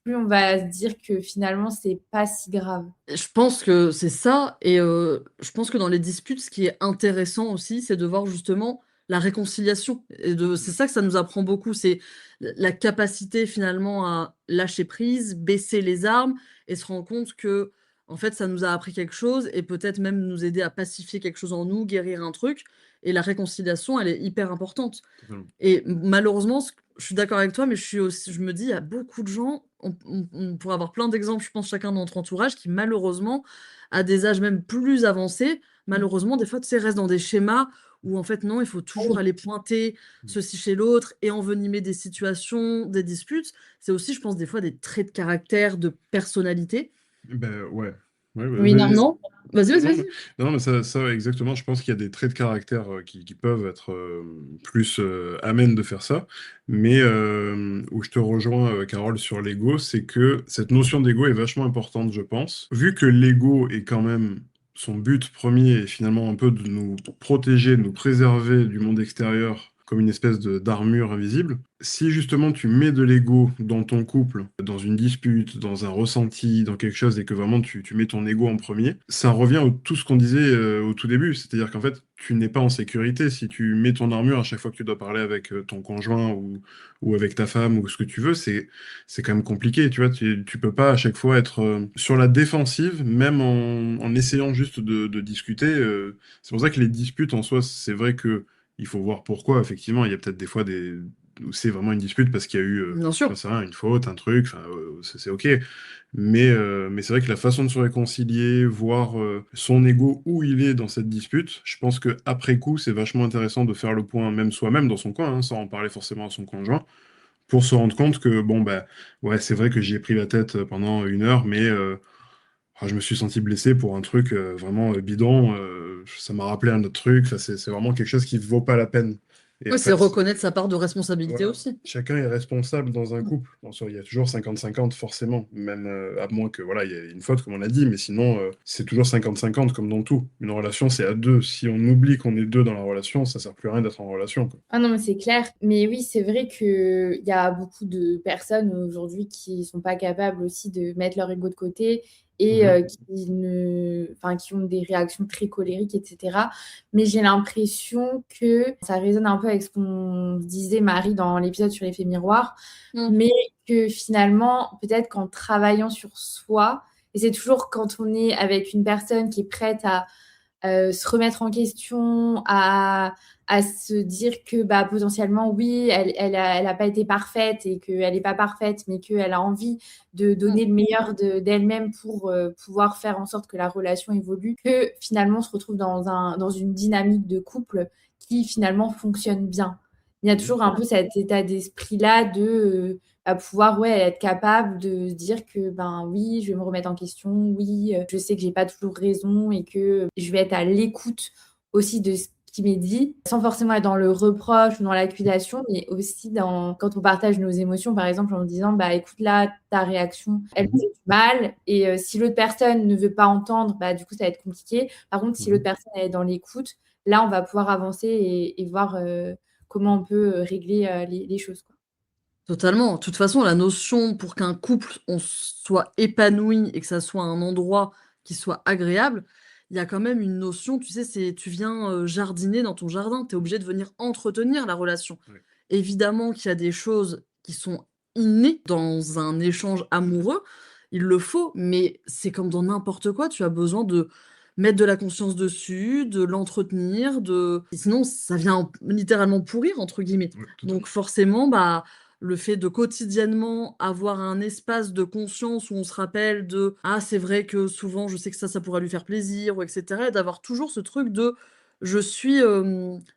plus on va se dire que finalement, c'est pas si grave. Je pense que c'est ça, et je pense que dans les disputes, ce qui est intéressant aussi, c'est de voir justement la réconciliation. C'est ça que ça nous apprend beaucoup, c'est la capacité finalement à lâcher prise, baisser les armes et se rendre compte que en fait ça nous a appris quelque chose et peut-être même nous aider à pacifier quelque chose en nous, guérir un truc. Et la réconciliation, elle est hyper importante. Totalement. Et malheureusement, je suis d'accord avec toi, mais je me dis, il y a beaucoup de gens, on pourrait avoir plein d'exemples, je pense, chacun dans notre entourage, qui malheureusement, à des âges même plus avancés, malheureusement, des fois, tu sais, restent dans des schémas où en fait, non, il faut toujours aller pointer ceci chez l'autre et envenimer des situations, des disputes. C'est aussi, je pense, des fois, des traits de caractère, de personnalité. Ben ouais. Ouais, ouais, Oui, non, Non? Vas-y, vas-y, non, vas-y. non, mais ça, exactement, je pense qu'il y a des traits de caractère qui peuvent être plus amènes de faire ça. Mais où je te rejoins, Carole, sur l'ego, c'est que cette notion d'ego est vachement importante, je pense. Vu que l'ego est quand même son but premier est finalement un peu de nous protéger, de nous préserver du monde extérieur comme une espèce d'armure invisible. Si justement tu mets de l'ego dans ton couple, dans une dispute, dans un ressenti, dans quelque chose, et que vraiment tu mets ton ego en premier, ça revient à tout ce qu'on disait au tout début. C'est-à-dire qu'en fait, tu n'es pas en sécurité si tu mets ton armure à chaque fois que tu dois parler avec ton conjoint ou avec ta femme ou ce que tu veux. C'est quand même compliqué, tu vois. Tu peux pas à chaque fois être sur la défensive, même en essayant juste de discuter. C'est pour ça que les disputes en soi, c'est vrai que il faut voir pourquoi. Effectivement, il y a peut-être des fois où c'est vraiment une dispute parce qu'il y a eu, Bien j'en sûr. sais rien, une faute, un truc, enfin, c'est ok. Mais c'est vrai que la façon de se réconcilier, voir son ego où il est dans cette dispute, je pense que après coup, c'est vachement intéressant de faire le point, même soi-même dans son coin, hein, sans en parler forcément à son conjoint, pour se rendre compte que, bon, bah, ouais, c'est vrai que j'y ai pris la tête pendant une heure, mais je me suis senti blessé pour un truc vraiment bidon. Ça m'a rappelé un autre truc. Enfin, c'est vraiment quelque chose qui vaut pas la peine. Et Ouais, en c'est fait, reconnaître sa part de responsabilité voilà. aussi. Chacun est responsable dans un couple. Bon, il y a toujours 50-50 forcément, même à moins que voilà, il y ait une faute comme on l'a dit, mais sinon c'est toujours 50-50 comme dans tout. Une relation c'est à deux. Si on oublie qu'on est deux dans la relation, ça sert plus à rien d'être en relation, quoi. Ah non, mais c'est clair. Mais oui, c'est vrai qu'il y a beaucoup de personnes aujourd'hui qui sont pas capables aussi de mettre leur ego de côté et Mhm. qui ont des réactions très colériques, etc. Mais j'ai l'impression que ça résonne un peu avec ce qu'on disait, Marie, dans l'épisode sur l'effet miroir, Mm. mais que finalement, peut-être qu'en travaillant sur soi, et c'est toujours quand on est avec une personne qui est prête à se remettre en question, à se dire que bah, potentiellement, oui, elle a pas été parfaite et qu'elle n'est pas parfaite, mais qu'elle a envie de Mm. donner le meilleur d'elle-même pour pouvoir faire en sorte que la relation évolue, que finalement on se retrouve dans une dynamique de couple qui finalement fonctionne bien. Il y a Mhm. toujours un peu cet état d'esprit-là de à pouvoir ouais, être capable de se dire que ben oui, je vais me remettre en question, oui, je sais que j'ai pas toujours raison et que je vais être à l'écoute aussi de ce qui m'est dit, sans forcément être dans le reproche ou dans l'accusation, mais aussi quand on partage nos émotions, par exemple, en me disant, bah écoute, là, ta réaction, elle me fait du mal, et si l'autre personne ne veut pas entendre, bah du coup, ça va être compliqué. Par contre, si l'autre personne elle est dans l'écoute, là, on va pouvoir avancer et voir comment on peut régler les choses, quoi. Totalement. De toute façon, la notion pour qu'un couple, on soit épanoui et que ça soit un endroit qui soit agréable, il y a quand même une notion, tu sais, c'est tu viens, jardiner dans ton jardin, tu es obligé de venir entretenir la relation. Ouais. Évidemment qu'il y a des choses qui sont innées dans un échange amoureux, il le faut, mais c'est comme dans n'importe quoi, tu as besoin de mettre de la conscience dessus, de l'entretenir, sinon ça vient littéralement «pourrir» entre guillemets. Ouais, totalement. Donc forcément, bah, le fait de quotidiennement avoir un espace de conscience où on se rappelle de: «Ah, c'est vrai que souvent je sais que ça pourrait lui faire plaisir» ou et cetera, et d'avoir toujours ce truc de: «Je suis,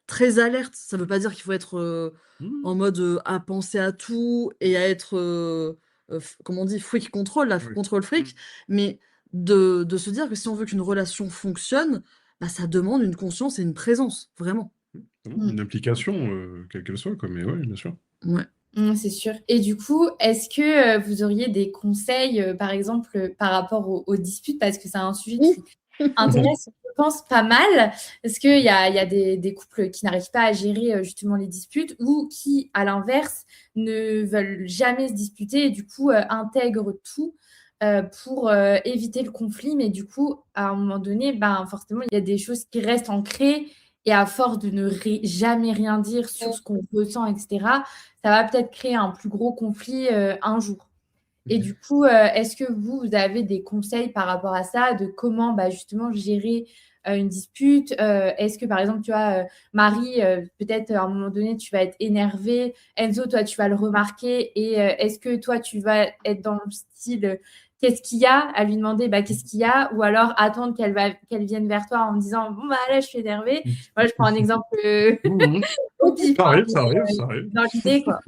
très alerte». Ça veut pas dire qu'il faut être, Mmh. en mode, à penser à tout et à être, f comment on dit? Freak control là, Oui. control freak, mais de se dire que si on veut qu'une relation fonctionne, bah, ça demande une conscience et une présence, vraiment. Vraiment, Mm. une implication, quelle qu'elle soit, quoi, mais ouais, bien sûr. Ouais. C'est sûr. Et du coup, est-ce que vous auriez des conseils, par exemple, par rapport aux disputes? Parce que c'est un sujet qui intéresse, je pense, pas mal. Parce qu'il y a des couples qui n'arrivent pas à gérer justement les disputes ou qui, à l'inverse, ne veulent jamais se disputer et du coup intègrent tout pour éviter le conflit. Mais du coup, à un moment donné, ben, forcément, il y a des choses qui restent ancrées et à force de ne jamais rien dire sur ce qu'on ressent, etc., ça va peut-être créer un plus gros conflit un jour. Et du coup, est-ce que vous avez des conseils par rapport à ça, de comment, bah, justement gérer, une dispute? Est-ce que, par exemple, tu vois, Marie, peut-être à un moment donné, tu vas être énervée. Enzo, toi, tu vas le remarquer et est-ce que toi, tu vas être dans le style, «Qu'est-ce qu'il y a?» à lui demander: «Bah, qu'est-ce qu'il y a?» ou alors attendre qu'elle vienne vers toi en me disant: «Bon, bah, là, je suis énervée». Moi, je prends un exemple, Mmh. au pif, Ça hein, arrive, mais ça arrive, ça arrive. dans l'idée, quoi.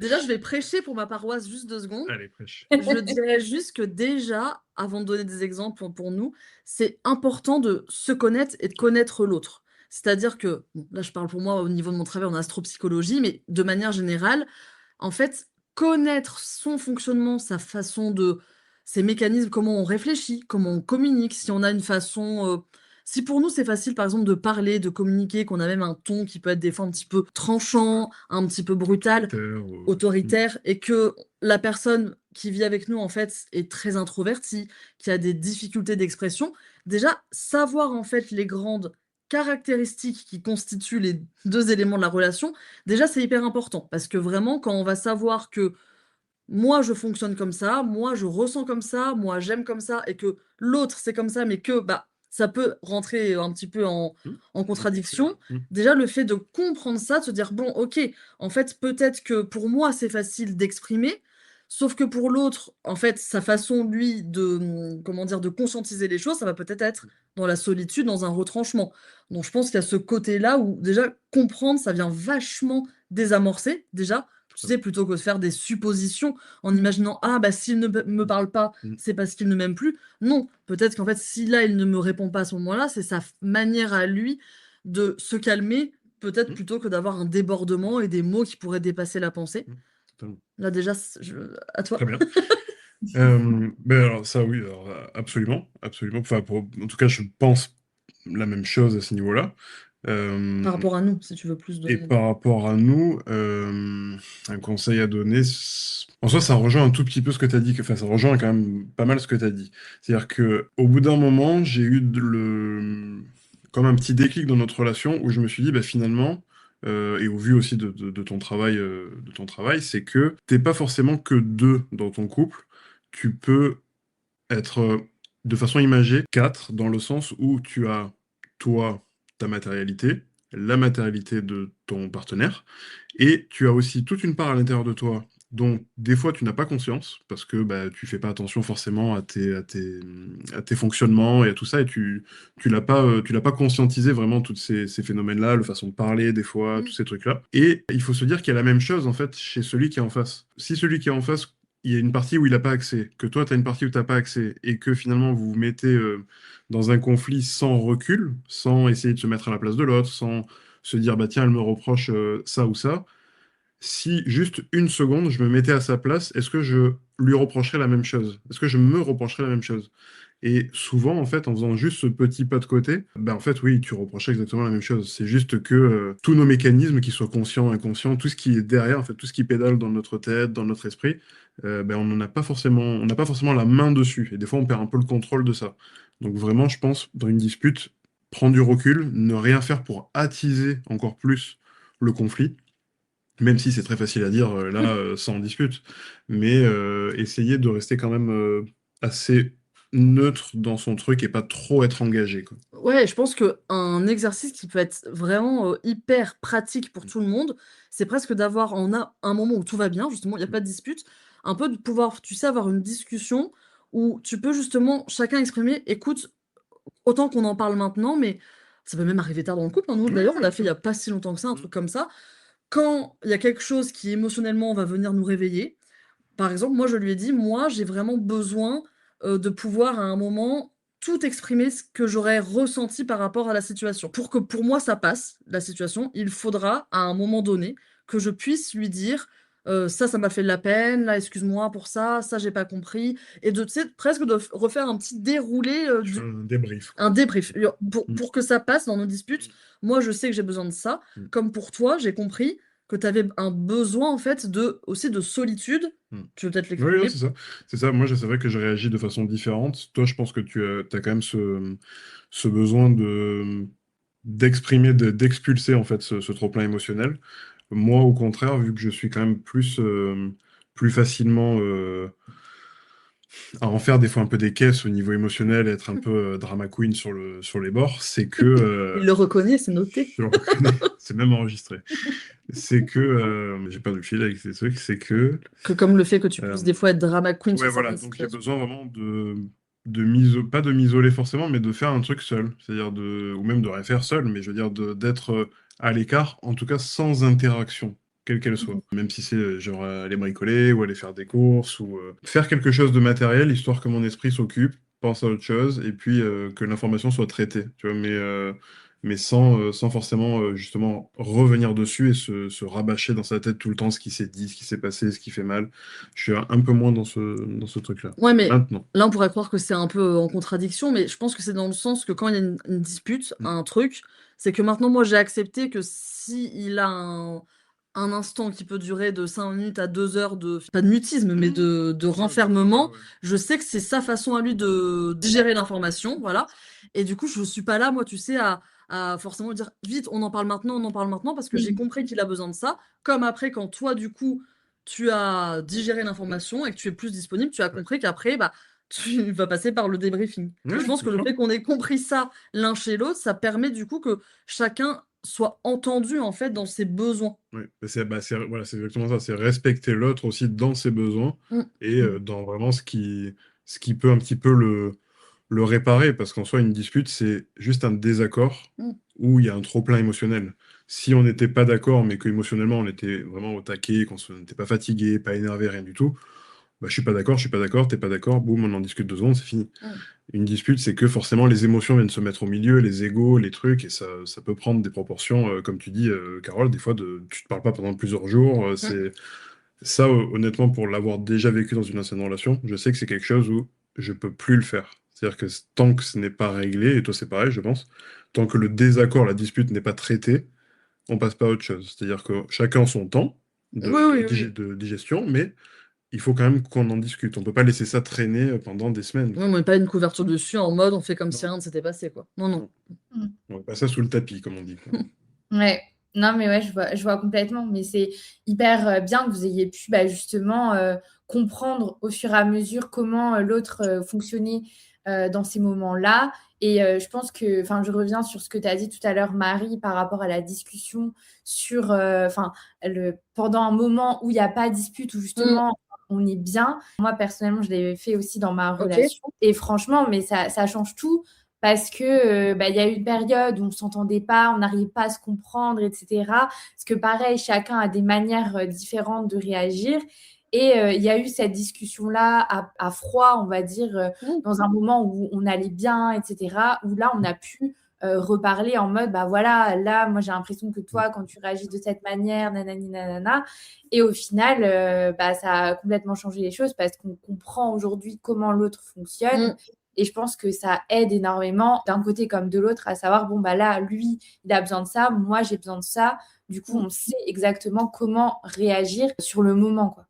Déjà, je vais prêcher pour ma paroisse juste 2 secondes. Allez, prêche. Je dirais juste que déjà, avant de donner des exemples pour nous, c'est important de se connaître et de connaître l'autre. C'est-à-dire que, bon, là je parle pour moi au niveau de mon travail en astropsychologie, mais de manière générale, en fait, connaître son fonctionnement, sa façon de ses mécanismes, comment on réfléchit, comment on communique, si on a une façon, si pour nous c'est facile par exemple de parler, de communiquer, qu'on a même un ton qui peut être des fois un petit peu tranchant, un petit peu brutal, Terre, autoritaire, et que la personne qui vit avec nous, en fait, est très introvertie, qui a des difficultés d'expression. Déjà, savoir, en fait, les grandes caractéristiques qui constituent les 2 éléments de la relation, déjà, c'est hyper important. Parce que vraiment, quand on va savoir que moi, je fonctionne comme ça, moi, je ressens comme ça, moi, j'aime comme ça, et que l'autre, c'est comme ça, mais que, bah, ça peut rentrer un petit peu mmh, en conflit, ouais. contradiction. Mmh. Déjà, le fait de comprendre ça, de se dire: «Bon, OK, en fait, peut-être que pour moi, c'est facile d'exprimer, sauf que pour l'autre, en fait, sa façon, lui, de, comment dire? De conscientiser les choses, ça va peut-être être dans la solitude, dans un retranchement». Donc je pense qu'il y a ce côté-là où, déjà, comprendre, ça vient vachement désamorcer, déjà. Tu sais, Totalement. plutôt que de faire des suppositions en imaginant: «Ah bah, s'il ne me parle pas, Mmh. c'est parce qu'il ne m'aime plus». Non, peut-être qu'en fait, si là, il ne me répond pas à ce moment-là, c'est sa manière à lui de se calmer, peut-être Mmh. plutôt que d'avoir un débordement et des mots qui pourraient dépasser la pensée. Mmh. Totalement. Là déjà, à Très toi. bien. Alors ça oui, alors, absolument, absolument. Enfin, en tout cas, je pense la même chose à ce niveau-là. Par Hem rapport à nous, si tu veux plus Et donner. par rapport à nous, un conseil à donner, en soi, ça rejoint un tout petit peu ce que tu as dit, enfin, ça rejoint quand même pas mal ce que tu as dit. C'est-à-dire que au bout d'un moment, j'ai eu comme un petit déclic dans notre relation où je me suis dit, bah, finalement, et au vu aussi de ton travail, c'est que t'es pas forcément que deux dans ton couple. Tu peux être, de façon imagée, quatre, dans le sens où tu as, toi, ta matérialité, la matérialité de ton partenaire, et tu as aussi toute une part à l'intérieur de toi dont des fois tu n'as pas conscience, parce que bah, tu fais pas attention forcément à tes fonctionnements et à tout ça, et tu l'as pas conscientisé vraiment, tous ces phénomènes-là, la façon de parler des fois, tous Mmh. ces trucs-là. Et il faut se dire qu'il y a la même chose en fait chez celui qui est en face. Si celui qui est en face il y a une partie où il n'a pas accès, que toi, tu as une partie où tu n'as pas accès, et que finalement, vous vous mettez dans un conflit sans recul, sans essayer de se mettre à la place de l'autre, sans se dire, bah tiens, elle me reproche ça ou ça. Si juste une seconde, je me mettais à sa place, est-ce que je lui reprocherais la même chose? Est-ce que je me reprocherais la même chose? Et souvent, en fait, en faisant juste ce petit pas de côté, ben en fait, oui, tu reprochais exactement la même chose. C'est juste que tous nos mécanismes, qu'ils soient conscients, inconscients, tout ce qui est derrière, en fait, tout ce qui pédale dans notre tête, dans notre esprit, ben, on n'en a pas forcément, on n'a pas forcément la main dessus. Et des fois, on perd un peu le contrôle de ça. Donc vraiment, je pense, dans une dispute, prendre du recul, ne rien faire pour attiser encore plus le conflit, même si c'est très facile à dire là, sans dispute, mais essayer de rester quand même assez neutre dans son truc et pas trop être engagé, quoi. Ouais, je pense qu'un exercice qui peut être vraiment hyper pratique pour tout le monde, c'est presque d'avoir un moment où tout va bien, justement, il n'y a pas de dispute, un peu de pouvoir, tu sais, avoir une discussion où tu peux justement chacun exprimer, écoute, autant qu'on en parle maintenant, mais ça peut même arriver tard dans le couple, hein. Nous, Oui, d'ailleurs, on bien l'a fait il sûr. n'y a pas si longtemps que ça, un Mm. truc comme ça. Quand il y a quelque chose qui émotionnellement va venir nous réveiller, par exemple, moi, je lui ai dit: «Moi, j'ai vraiment besoin, de pouvoir à un moment tout exprimer ce que j'aurais ressenti par rapport à la situation. Pour que pour moi ça passe, la situation, il faudra à un moment donné que je puisse lui dire, ça m'a fait de la peine, là, excuse-moi pour ça j'ai pas compris» et de tu sais, presque de f refaire un petit déroulé, Je fais du un débrief, quoi. un débrief. Pour Mm. pour que ça passe dans nos disputes, Mm. moi, je sais que j'ai besoin de ça. Mm. Comme pour toi, j'ai compris que tu avais un besoin, en fait, aussi de solitude. Mm. Tu veux peut-être Oui, oui, l'exprimer? c'est ça. C'est ça. Moi, c'est vrai que je réagis de façon différente. Toi, je pense que tu as quand même ce besoin d'exprimer, d'expulser en fait ce trop-plein émotionnel. Moi, au contraire, vu que je suis quand même plus facilement à en faire des fois un peu des caisses au niveau émotionnel, être un peu drama queen sur les bords, c'est que Il le reconnaît, c'est noté. je le reconnais, c'est même enregistré. C'est que j'ai perdu le fil avec ces trucs, c'est que Que comme le fait que tu euh, puisses des fois être drama queen ouais, sur voilà. certaines Donc j'ai situations. besoin vraiment pas de m'isoler forcément, mais de faire un truc seul, c'est-à-dire ou même de rien faire seul, mais je veux dire d'être à l'écart, en tout cas sans interaction, quelle qu'elle Mmh. soit. Même si c'est genre aller bricoler ou aller faire des courses ou faire quelque chose de matériel, histoire que mon esprit s'occupe, pense à autre chose, et puis que l'information soit traitée, tu vois, mais sans forcément justement revenir dessus et se rabâcher dans sa tête tout le temps ce qui s'est dit, ce qui s'est passé, ce qui fait mal. Je suis un peu moins dans ce truc-là. Ouais, mais Maintenant. là, on pourrait croire que c'est un peu en contradiction, mais je pense que c'est dans le sens que quand il y a une dispute, Mm. un truc, c'est que maintenant, moi, j'ai accepté que si il a un instant qui peut durer de 5 minutes à 2 heures de, pas de mutisme, mais Mm. de Ouais, de repas, renfermement, ouais. je sais que c'est sa façon à lui de digérer l'information, voilà. Et du coup, je suis pas là, moi, tu sais, à forcément dire vite, on en parle maintenant, parce que j'ai Oui. compris qu'il a besoin de ça. Comme après, quand toi, du coup, tu as digéré l'information et que tu es plus disponible, tu as Ouais. compris qu'après, bah, tu vas passer par le débriefing. Et je Ouais, pense bien que le sûr. fait qu'on ait compris ça l'un chez l'autre, ça permet du coup que chacun soit entendu en fait dans ses besoins. Ouais. Voilà, c'est exactement ça. C'est respecter l'autre aussi dans ses besoins Mmh. et dans vraiment ce qui peut un petit peu le réparer. Parce qu'en soi, une dispute, c'est juste un désaccord Mmh. où il y a un trop-plein émotionnel. Si on n'était pas d'accord, mais qu'émotionnellement, on était vraiment au taquet, qu'on n'était pas fatigué, pas énervé, rien du tout, bah, je suis pas d'accord, t'es pas d'accord, boum, on en discute 2 secondes, c'est fini. Mmh. Une dispute, c'est que forcément les émotions viennent se mettre au milieu, les égos, les trucs, et ça peut prendre des proportions, comme tu dis, Carole, des fois, tu te parles pas pendant plusieurs jours. Mmh. C'est ça, honnêtement, pour l'avoir déjà vécu dans une ancienne relation, je sais que c'est quelque chose où je peux plus le faire. C'est-à-dire que tant que ce n'est pas réglé, et toi c'est pareil, je pense, tant que le désaccord, la dispute n'est pas traité, on passe pas à autre chose. C'est-à-dire que chacun son temps Oui, oui, oui. de digestion, mais il faut quand même qu'on en discute. On peut pas laisser ça traîner pendant des semaines, Oui, quoi. mais pas une couverture dessus en mode on fait comme si Non, rien ne s'était passé, quoi. Non, non. non. Mmh. On met pas ça sous le tapis, comme on dit, quoi. Ouais. Non, mais ouais, je vois complètement. Mais c'est hyper bien que vous ayez pu bah, justement comprendre au fur et à mesure comment l'autre fonctionnait dans ces moments-là. Et je pense que, enfin, je reviens sur ce que tu as dit tout à l'heure, Marie, par rapport à la discussion sur, enfin, pendant un moment où il n'y a pas de dispute, où Mmh. justement on est bien. Moi, personnellement, je l'avais fait aussi dans ma OK. relation. Et franchement, mais ça change tout parce que bah, il y a eu une période où on s'entendait pas, on n'arrivait pas à se comprendre, etc. Parce que pareil, chacun a des manières différentes de réagir. Et il y a eu cette discussion-là à froid, on va dire, Mmh. dans un moment où on allait bien, etc., où là, on a pu reparler en mode, bah voilà, là, moi, j'ai l'impression que toi, quand tu réagis de cette manière, nanani, nanana. Et au final, bah, ça a complètement changé les choses parce qu'on comprend aujourd'hui comment l'autre fonctionne. Mmh. Et je pense que ça aide énormément d'un côté comme de l'autre à savoir, bon, bah là, lui, il a besoin de ça, moi, j'ai besoin de ça. Du coup, Mmh. on sait exactement comment réagir sur le moment, quoi.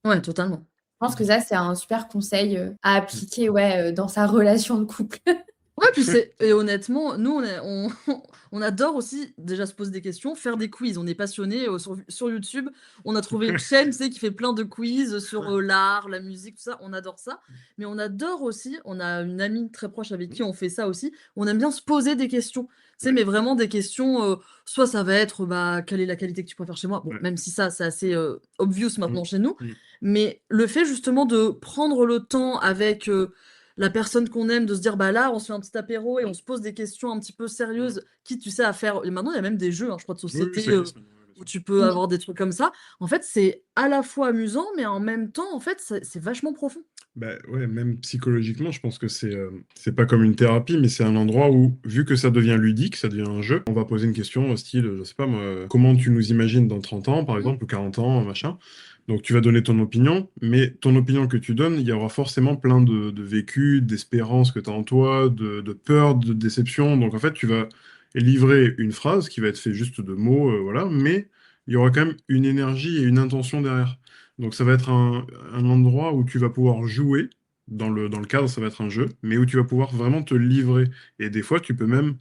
Ouais, totalement. Je pense que ça, c'est un super conseil à appliquer ouais, dans sa relation de couple. Ouais, puis et honnêtement, nous, on adore aussi déjà se poser des questions, faire des quiz. On est passionnés sur YouTube. On a trouvé une chaîne, tu sais, qui fait plein de quiz sur l'art, la musique, tout ça. On adore ça. Mais on adore aussi, on a une amie très proche avec qui on fait ça aussi. On aime bien se poser des questions. Tu sais, mais vraiment des questions, soit ça va être, bah, quelle est la qualité que tu préfères chez moi? Bon, Ouais. même si ça, c'est assez obvious maintenant chez nous. Mm. Mais le fait justement de prendre le temps avec la personne qu'on aime, de se dire, bah là, on se fait un petit apéro et on se pose des questions un petit peu sérieuses, quitte, tu sais, à faire. Et maintenant, il y a même des jeux, hein, je crois, de Oui, oui, société ça existe maintenant, ouais, bien où sûr. tu peux Mmh. avoir des trucs comme ça. En fait, c'est à la fois amusant, mais en même temps, en fait, c'est vachement profond. Bah, ouais, même psychologiquement, je pense que c'est pas comme une thérapie, mais c'est un endroit où, vu que ça devient ludique, ça devient un jeu, on va poser une question au style, je sais pas moi, comment tu nous imagines dans 30 ans, par Mm. exemple, ou 40 ans, machin. Donc tu vas donner ton opinion, mais ton opinion que tu donnes, il y aura forcément plein de vécus, d'espérances que tu as en toi, de peur, de déception. Donc en fait, tu vas livrer une phrase qui va être faite juste de mots, voilà, mais il y aura quand même une énergie et une intention derrière. Donc ça va être un endroit où tu vas pouvoir jouer, dans le cadre, ça va être un jeu, mais où tu vas pouvoir vraiment te livrer. Et des fois, tu peux même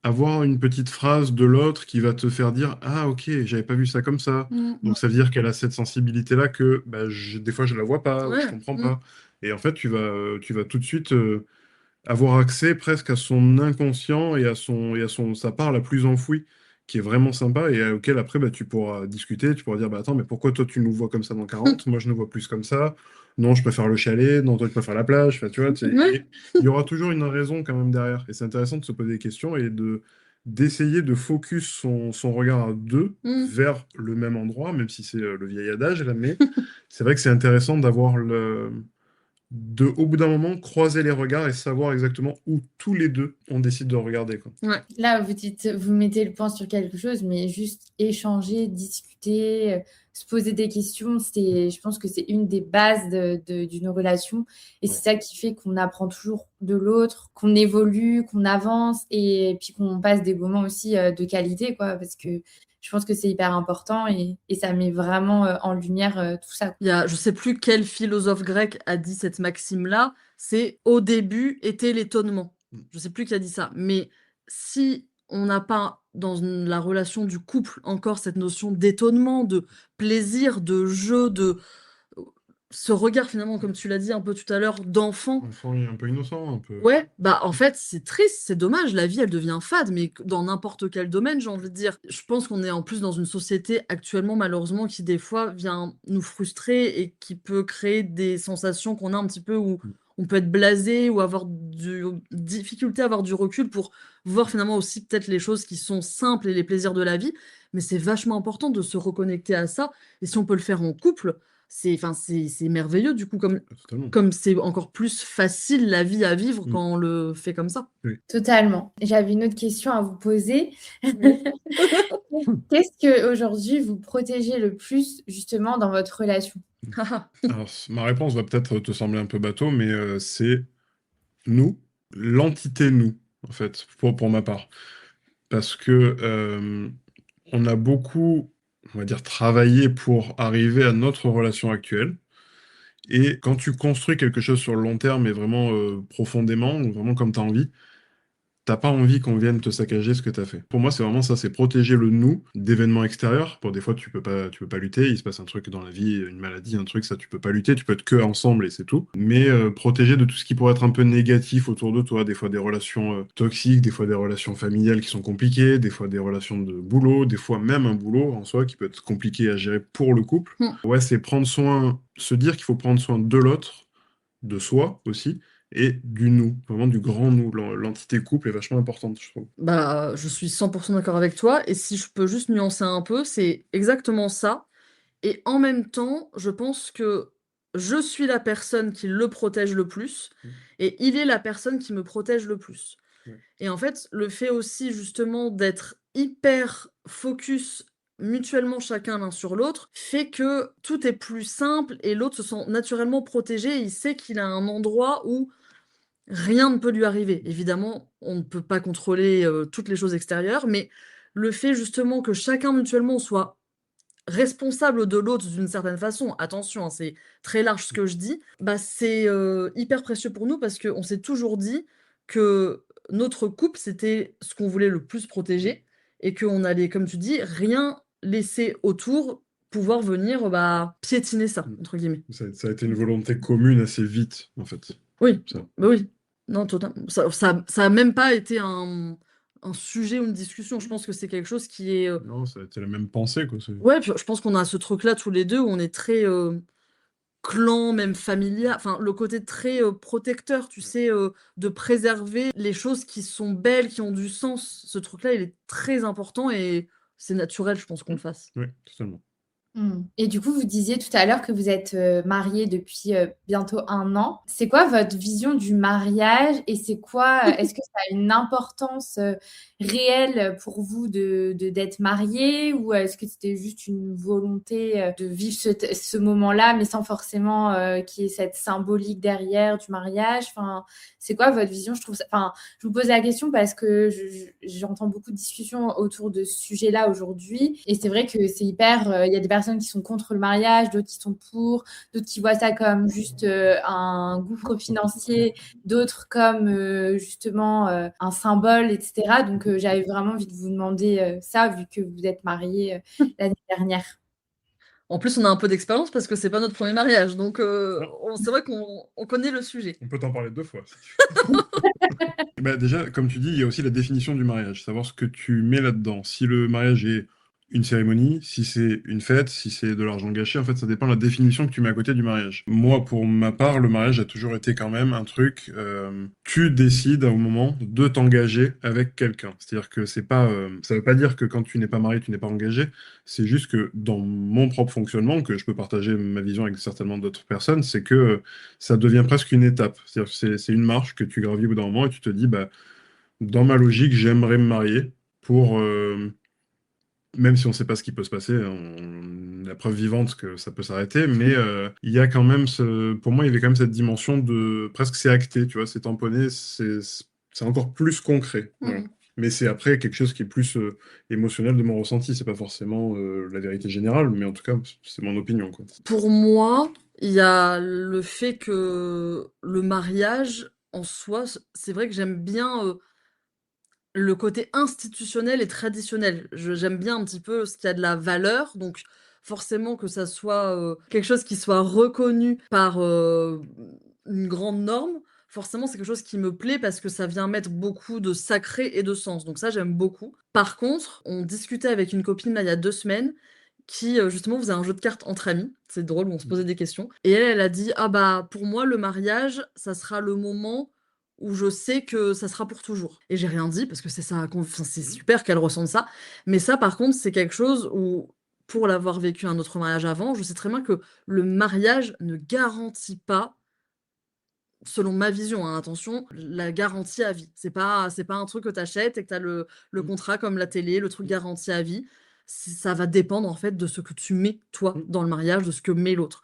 avoir une petite phrase de l'autre qui va te faire dire, ah ok, j'avais pas vu ça comme ça. Mm. Donc ça veut dire qu'elle a cette sensibilité-là que bah, des fois je la vois pas ou je Ouais. comprends Mm. pas. Et en fait, tu vas tout de suite avoir accès presque à son inconscient et à sa part la plus enfouie, qui est vraiment sympa et auquel après bah, tu pourras discuter, tu pourras dire bah attends, mais pourquoi toi tu nous vois comme ça dans 40, moi je nous vois plus comme ça, non, je préfère le chalet, non, toi tu préfères la plage, enfin, tu vois, Ouais. et il y aura toujours une raison quand même derrière. Et c'est intéressant de se poser des questions et d'essayer de focus son regard à deux Mm. vers le même endroit, même si c'est le vieil adage, là, mais c'est vrai que c'est intéressant d'avoir au bout d'un moment, croiser les regards et savoir exactement où tous les deux on décide de regarder, quoi. Ouais. Là, vous mettez le point sur quelque chose, mais juste échanger, discuter, se poser des questions, je pense que c'est une des bases d'une relation. Et Ouais. c'est ça qui fait qu'on apprend toujours de l'autre, qu'on évolue, qu'on avance et puis qu'on passe des moments aussi de qualité, quoi, parce que je pense que c'est hyper important et ça met vraiment en lumière tout ça. Je sais plus quel philosophe grec a dit cette maxime-là, c'est au début était l'étonnement. Mm. Je sais plus qui a dit ça, mais si on n'a pas dans la relation du couple encore cette notion d'étonnement, de plaisir, de jeu, de ce regard finalement, comme tu l'as dit un peu tout à l'heure, d'enfant. Enfant est un peu innocent, un peu. Ouais, bah en fait c'est triste, c'est dommage, la vie elle devient fade, mais dans n'importe quel domaine j'ai envie de dire. Je pense qu'on est en plus dans une société actuellement malheureusement qui des fois vient nous frustrer et qui peut créer des sensations qu'on a un petit peu où Mm. on peut être blasé ou avoir du difficulté à avoir du recul pour voir finalement aussi peut-être les choses qui sont simples et les plaisirs de la vie, mais c'est vachement important de se reconnecter à ça et si on peut le faire en couple, c'est merveilleux du coup Totalement. comme c'est encore plus facile la vie à vivre Mm. quand on le fait comme ça. Oui. Totalement. J'avais une autre question à vous poser. Oui. Qu'est-ce que aujourd'hui vous protégez le plus justement dans votre relation? Alors, ma réponse va peut-être te sembler un peu bateau, mais c'est nous, l'entité nous, en fait, pour ma part. Parce que on a beaucoup, on va dire, travaillé pour arriver à notre relation actuelle. Et quand tu construis quelque chose sur le long terme et vraiment profondément, ou vraiment comme tu as envie, t'as pas envie qu'on vienne te saccager ce que t'as fait. Pour moi, c'est vraiment ça, c'est protéger le nous d'événements extérieurs. Bon, des fois, tu peux pas lutter, il se passe un truc dans la vie, une maladie, un truc, ça, tu peux pas lutter, tu peux être que ensemble et c'est tout. Mais protéger de tout ce qui pourrait être un peu négatif autour de toi, des fois des relations toxiques, des fois des relations familiales qui sont compliquées, des fois des relations de boulot, des fois même un boulot en soi qui peut être compliqué à gérer pour le couple. Mm. Ouais, c'est prendre soin, se dire qu'il faut prendre soin de l'autre, de soi aussi, et du nous, vraiment du grand nous. L'entité couple est vachement importante, je trouve. Bah, je suis 100% d'accord avec toi. Et si je peux juste nuancer un peu, c'est exactement ça. Et en même temps, je pense que je suis la personne qui le protège le plus Mmh. et il est la personne qui me protège le plus. Ouais. Et en fait, le fait aussi justement d'être hyper focus mutuellement chacun l'un sur l'autre, fait que tout est plus simple et l'autre se sent naturellement protégé. Il sait qu'il a un endroit où rien ne peut lui arriver. Évidemment, on ne peut pas contrôler, toutes les choses extérieures, mais le fait justement que chacun mutuellement soit responsable de l'autre d'une certaine façon, attention, hein, c'est très large ce que je dis, bah, c'est, hyper précieux pour nous parce qu'on s'est toujours dit que notre couple, c'était ce qu'on voulait le plus protéger et qu'on allait, comme tu dis, rien laisser autour pouvoir venir, bah, «piétiner ça» Mmh. entre guillemets. Ça a été une volonté commune assez vite, en fait, Oui, ça. bah, oui. Non, totalement. Ça a même pas été un sujet ou une discussion. Je pense que c'est quelque chose qui est, Non, ça a été la même pensée, quoi, c'est ouais, puis je pense qu'on a ce truc-là tous les 2 où on est très, clan, même familial, enfin le côté très, protecteur, tu sais, de préserver les choses qui sont belles, qui ont du sens. Ce truc-là, il est très important et c'est naturel, je pense qu'on mmh, le fasse. oui, totalement. Mmh. Et du coup, vous disiez tout à l'heure que vous êtes, mariés depuis, bientôt 1 an. C'est quoi votre vision du mariage et c'est quoi, est-ce que ça a une importance, réelle pour vous d'être mariés ou est-ce que c'était juste une volonté, de vivre ce moment-là, mais sans forcément, qu'il y ait cette symbolique derrière du mariage? Enfin, c'est quoi votre vision? Je trouve ça enfin, je vous pose la question parce que j'entends beaucoup de discussions autour de ce sujet-là aujourd'hui et c'est vrai que c'est hyper, il y a des personnes qui sont contre le mariage, d'autres qui sont pour, d'autres qui voient ça comme juste, un gouffre financier, d'autres comme, justement, un symbole et cetera. Donc j'avais vraiment envie de vous demander, ça vu que vous êtes mariés, l'année dernière. En plus, on a un peu d'expérience parce que c'est pas notre premier mariage, donc Non, on c'est vrai qu'on connaît le sujet. on peut t'en parler 2 fois. Bah, déjà, comme tu dis, il y a aussi la définition du mariage, savoir ce que tu mets là-dedans. Si le mariage est une cérémonie, si c'est une fête, si c'est de l'argent gâché, en fait, ça dépend de la définition que tu mets à côté du mariage. Moi, pour ma part, le mariage a toujours été quand même un truc, tu décides à un moment de t'engager avec quelqu'un. C'est-à-dire que c'est pas, ça veut pas dire que quand tu n'es pas marié, tu n'es pas engagé. C'est juste que dans mon propre fonctionnement, que je peux partager ma vision avec certainement d'autres personnes, c'est que ça devient presque une étape. C'est-à-dire que c'est une marche que tu gravis au bout d'un moment et tu te dis, bah, dans ma logique, j'aimerais me marier pour, même si on ne sait pas ce qui peut se passer, la preuve vivante que ça peut s'arrêter, mais il y a quand même pour moi, il y avait quand même cette dimension de presque c'est acté, tu vois, c'est tamponné, c'est encore plus concret. Voilà. Mmh. Mais c'est après quelque chose qui est plus émotionnel de mon ressenti. C'est pas forcément la vérité générale, mais en tout cas, c'est mon opinion, quoi. Pour moi, il y a le fait que le mariage, en soi, c'est vrai que j'aime bien, le côté institutionnel et traditionnel. J'aime bien un petit peu ce qui a de la valeur, donc forcément que ça soit, quelque chose qui soit reconnu par, une grande norme, forcément c'est quelque chose qui me plaît parce que ça vient mettre beaucoup de sacré et de sens, donc ça j'aime beaucoup. Par contre, on discutait avec une copine là il y a 2 semaines qui, justement faisait un jeu de cartes entre amis, c'est drôle où on se posait des questions et elle, elle a dit: «Ah bah pour moi le mariage, ça sera le moment où je sais que ça sera pour toujours» et j'ai rien dit parce que c'est ça enfin, c'est Mhm. super qu'elle ressente ça, mais ça par contre, c'est quelque chose où, pour l'avoir vécu un autre mariage avant, je sais très bien que le mariage ne garantit pas, selon ma vision, hein, attention, la garantie à vie. C'est pas un truc que tu achètes et que tu as le contrat comme la télé, le truc garanti à vie. Ça va dépendre en fait de ce que tu mets toi Mhm. dans le mariage, de ce que met l'autre.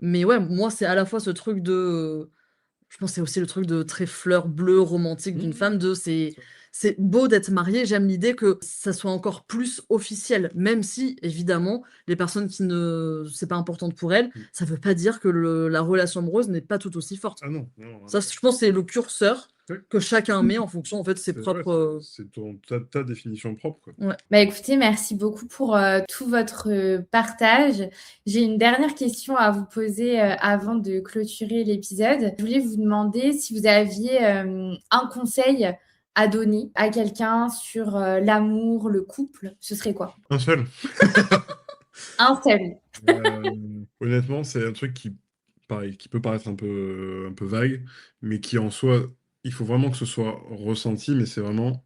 Mais ouais, moi c'est à la fois ce truc de, je pense que c'est aussi le truc de très fleur bleue romantique d'une Mhm. femme de c'est beau d'être marié, j'aime l'idée que ça soit encore plus officiel, même si évidemment les personnes qui ne c'est pas importante pour elles, Mhm. ça veut pas dire que la relation amoureuse n'est pas tout aussi forte. Ah non, non, Ça, je pense, c'est le curseur ouais, que chacun met en fonction en fait de ses c'est ouais, propres, c'est ta définition propre, quoi. ouais. Bah, écoutez, merci beaucoup pour, tout votre, partage. J'ai une dernière question à vous poser, avant de clôturer l'épisode. Je voulais vous demander si vous aviez, un conseil à donner à quelqu'un sur, l'amour, le couple, ce serait quoi? Un seul. Un seul. Honnêtement, c'est un truc qui, pareil, qui peut paraître un peu vague, mais qui en soi, il faut vraiment que ce soit ressenti, mais c'est vraiment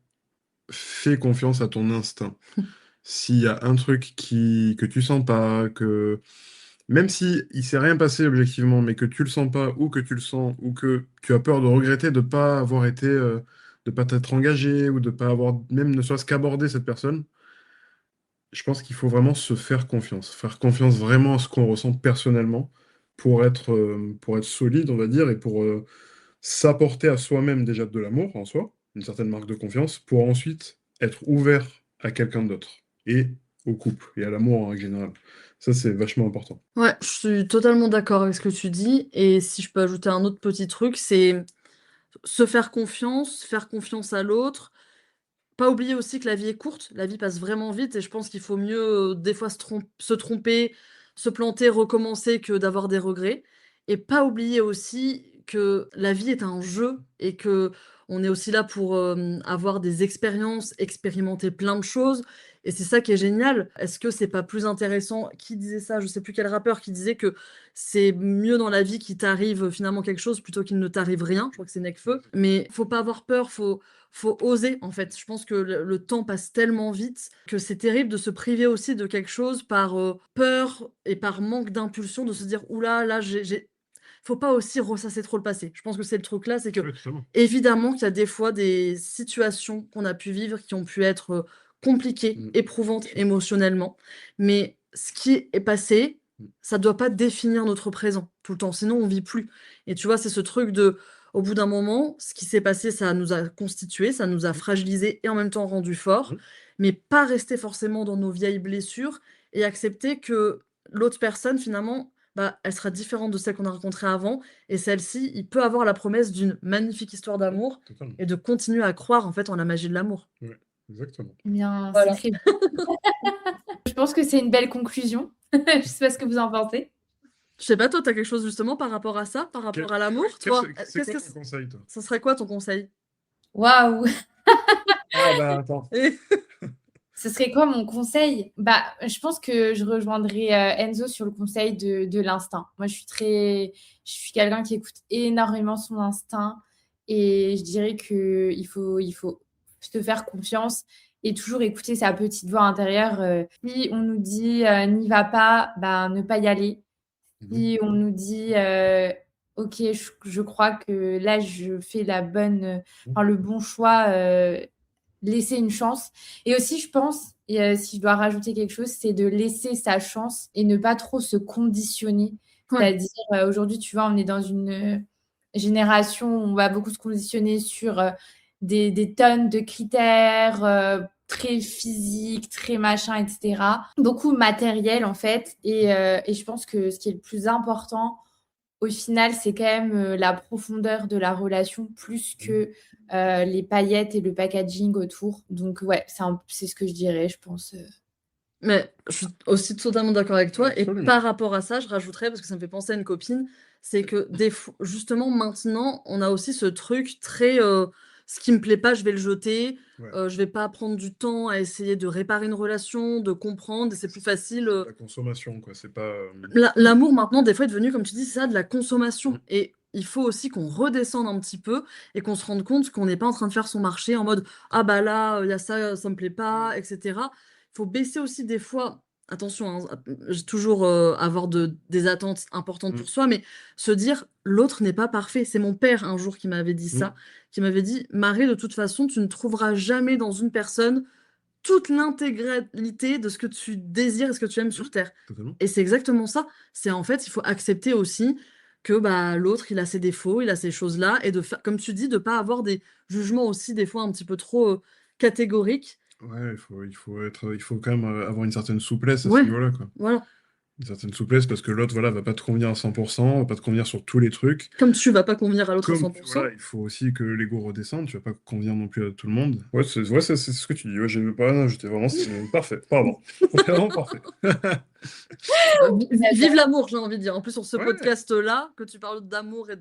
fais confiance à ton instinct. S'il y a un truc que tu sens pas, que même si il s'est rien passé objectivement, mais que tu le sens pas, ou que tu le sens, ou que tu as peur de regretter de pas avoir été, de pas t'être engagé, ou de pas avoir même ne serait-ce qu'abordé cette personne, je pense qu'il faut vraiment se faire confiance vraiment à ce qu'on ressent personnellement pour être solide, on va dire, et pour s'apporter à soi-même déjà de l'amour en soi, une certaine marque de confiance, pour ensuite être ouvert à quelqu'un d'autre et au couple et à l'amour en règle générale. Ça, c'est vachement important. Ouais, je suis totalement d'accord avec ce que tu dis. Et si je peux ajouter un autre petit truc, c'est se faire confiance à l'autre. Pas oublier aussi que la vie est courte, la vie passe vraiment vite et je pense qu'il faut mieux, des fois se tromper, se planter, recommencer que d'avoir des regrets et pas oublier aussi que la vie est un jeu et qu'on est aussi là pour, avoir des expériences, expérimenter plein de choses et c'est ça qui est génial. Est-ce que c'est pas plus intéressant qui disait ça? Je sais plus quel rappeur qui disait que c'est mieux dans la vie qu'il t'arrive, finalement quelque chose plutôt qu'il ne t'arrive rien. Je crois que c'est Nekfeu. Mais faut pas avoir peur, faut oser en fait. Je pense que le temps passe tellement vite que c'est terrible de se priver aussi de quelque chose par peur et par manque d'impulsion, de se dire oula, là, faut pas aussi ressasser trop le passé. Je pense que c'est le truc là, c'est que Oui, totalement. évidemment qu'il y a des fois des situations qu'on a pu vivre qui ont pu être compliquées, Mm. éprouvantes émotionnellement, mais ce qui est passé, ça doit pas définir notre présent tout le temps, sinon on vit plus. Et tu vois, c'est ce truc de au bout d'un moment, ce qui s'est passé, ça nous a constitués, ça nous a fragilisés et en même temps rendus forts, Mm. mais pas rester forcément dans nos vieilles blessures et accepter que l'autre personne, finalement, bah, elle sera différente de celle qu'on a rencontrée avant. Et celle-ci, il peut avoir la promesse d'une magnifique histoire d'amour Totalement. et de continuer à croire en fait en la magie de l'amour. Ouais, exactement. Eh bien, c'est Voilà. très je pense que c'est une belle conclusion. Je sais pas ce que vous en pensez? Je sais pas, toi, t'as quelque chose justement par rapport à ça, par rapport à l'amour, toi? C'est Qu'est-ce quoi que ton conseil, toi? ça serait quoi ton conseil? Waouh! Ah bah attends. Et- Ce serait quoi mon conseil? Bah, je pense que je rejoindrai, Enzo sur le conseil de l'instinct. Moi, je suis quelqu'un qui écoute énormément son instinct et je dirais qu'il faut se faire confiance et toujours écouter sa petite voix intérieure, si on nous dit, «N'y va pas», bah, ne pas y aller. Mhm. Si on nous dit, «OK, je crois que là, je fais enfin, le bon choix», laisser une chance et aussi je pense et si je dois rajouter quelque chose, c'est de laisser sa chance et ne pas trop se conditionner. Ouais. C'est-à-dire, aujourd'hui, tu vois, on est dans une, génération où on va beaucoup se conditionner sur, des tonnes de critères, très physiques, très machin et cetera. Beaucoup matériel, en fait et je pense que ce qui est le plus important, au final, c'est quand même, la profondeur de la relation plus que, les paillettes et le packaging autour. Donc ouais, c'est ce que je dirais, je pense, Mais je suis aussi totalement d'accord avec toi. Et Absolument. par rapport à ça, je rajouterais, parce que ça me fait penser à une copine, c'est que justement maintenant, on a aussi ce truc très ce qui me plaît pas, je vais le jeter. Ouais. Je vais pas prendre du temps à essayer de réparer une relation, de comprendre. Et c'est plus facile. La consommation, quoi. C'est pas. L'amour maintenant, des fois, est devenu, comme tu dis, c'est ça, de la consommation. Mm. Et il faut aussi qu'on redescende un petit peu et qu'on se rende compte qu'on n'est pas en train de faire son marché en mode ah bah là, il y a ça, ça me plaît pas, etc. Il faut baisser aussi des fois. Attention, hein, j'ai toujours avoir des attentes importantes Mm. pour soi, mais se dire l'autre n'est pas parfait. C'est mon père un jour qui m'avait dit ça, qui m'avait dit Marie, de toute façon, tu ne trouveras jamais dans une personne toute l'intégralité de ce que tu désires et ce que tu aimes sur Terre. Totalement. Et c'est exactement ça. C'est en fait, il faut accepter aussi que bah, l'autre, il a ses défauts, il a ces choses-là, et de faire, comme tu dis, de pas avoir des jugements aussi des fois un petit peu trop catégoriques. Ouais, il faut quand même avoir une certaine souplesse à ce Ouais, niveau-là, quoi. voilà. Une certaine souplesse parce que l'autre, voilà, va pas te convenir à 100%, va pas te convenir sur tous les trucs. Comme tu vas pas convenir à l'autre à Comme, 100%. voilà, il faut aussi que l'ego redescende, tu vas pas convenir non plus à tout le monde. Ouais, c'est ce que tu dis. Ouais, j'ai pas, non, j'étais vraiment, c'est parfait, pardon. Vraiment parfait. Vive l'amour, j'ai envie de dire. En plus, sur ce Ouais, podcast-là, que tu parles d'amour et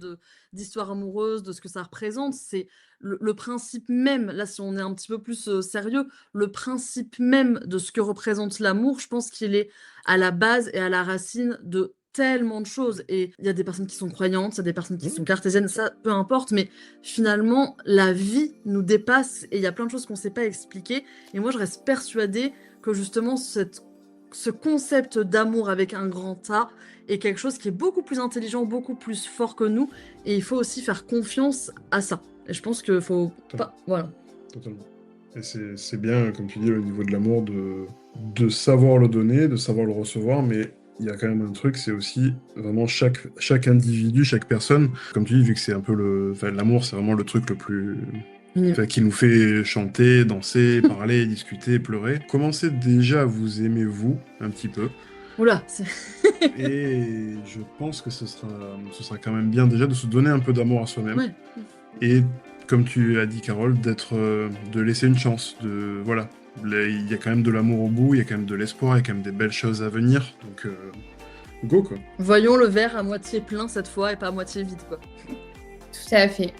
d'histoire amoureuse, de ce que ça représente, c'est le principe même, là, si on est un petit peu plus sérieux, le principe même de ce que représente l'amour, je pense qu'il est à la base et à la racine de tellement de choses. Et il y a des personnes qui sont croyantes, il y a des personnes qui sont cartésiennes, ça, peu importe, mais finalement, la vie nous dépasse et il y a plein de choses qu'on ne sait pas expliquer. Et moi, je reste persuadée que justement ce concept d'amour avec un grand A est quelque chose qui est beaucoup plus intelligent, beaucoup plus fort que nous, et il faut aussi faire confiance à ça. Et je pense qu'il faut pas... Voilà. Totalement. Et c'est bien, comme tu dis, au niveau de l'amour, de savoir le donner, de savoir le recevoir, mais il y a quand même un truc, c'est aussi vraiment chaque individu, chaque personne, comme tu dis, vu que c'est un peu l'amour, c'est vraiment le truc le plus... qui nous fait chanter, danser, parler, discuter, pleurer. Commencez déjà à vous aimer vous, un petit peu. Oula, et je pense que ce sera quand même bien déjà de se donner un peu d'amour à soi-même. Ouais. Et comme tu as dit, Carole, de laisser une chance. Voilà. Il y a quand même de l'amour au bout, il y a quand même de l'espoir, il y a quand même des belles choses à venir. Donc, go, quoi. Voyons le verre à moitié plein cette fois et pas à moitié vide, quoi. Tout à fait.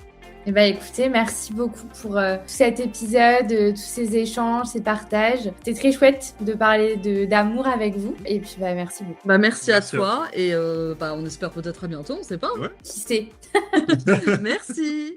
Eh ben, écoutez, merci beaucoup pour tout cet épisode, tous ces échanges, ces partages. C'était très chouette de parler d'amour avec vous. Et puis, merci beaucoup. Merci à toi. Et on espère peut-être à bientôt, on sait pas. Ouais. Qui sait? Merci.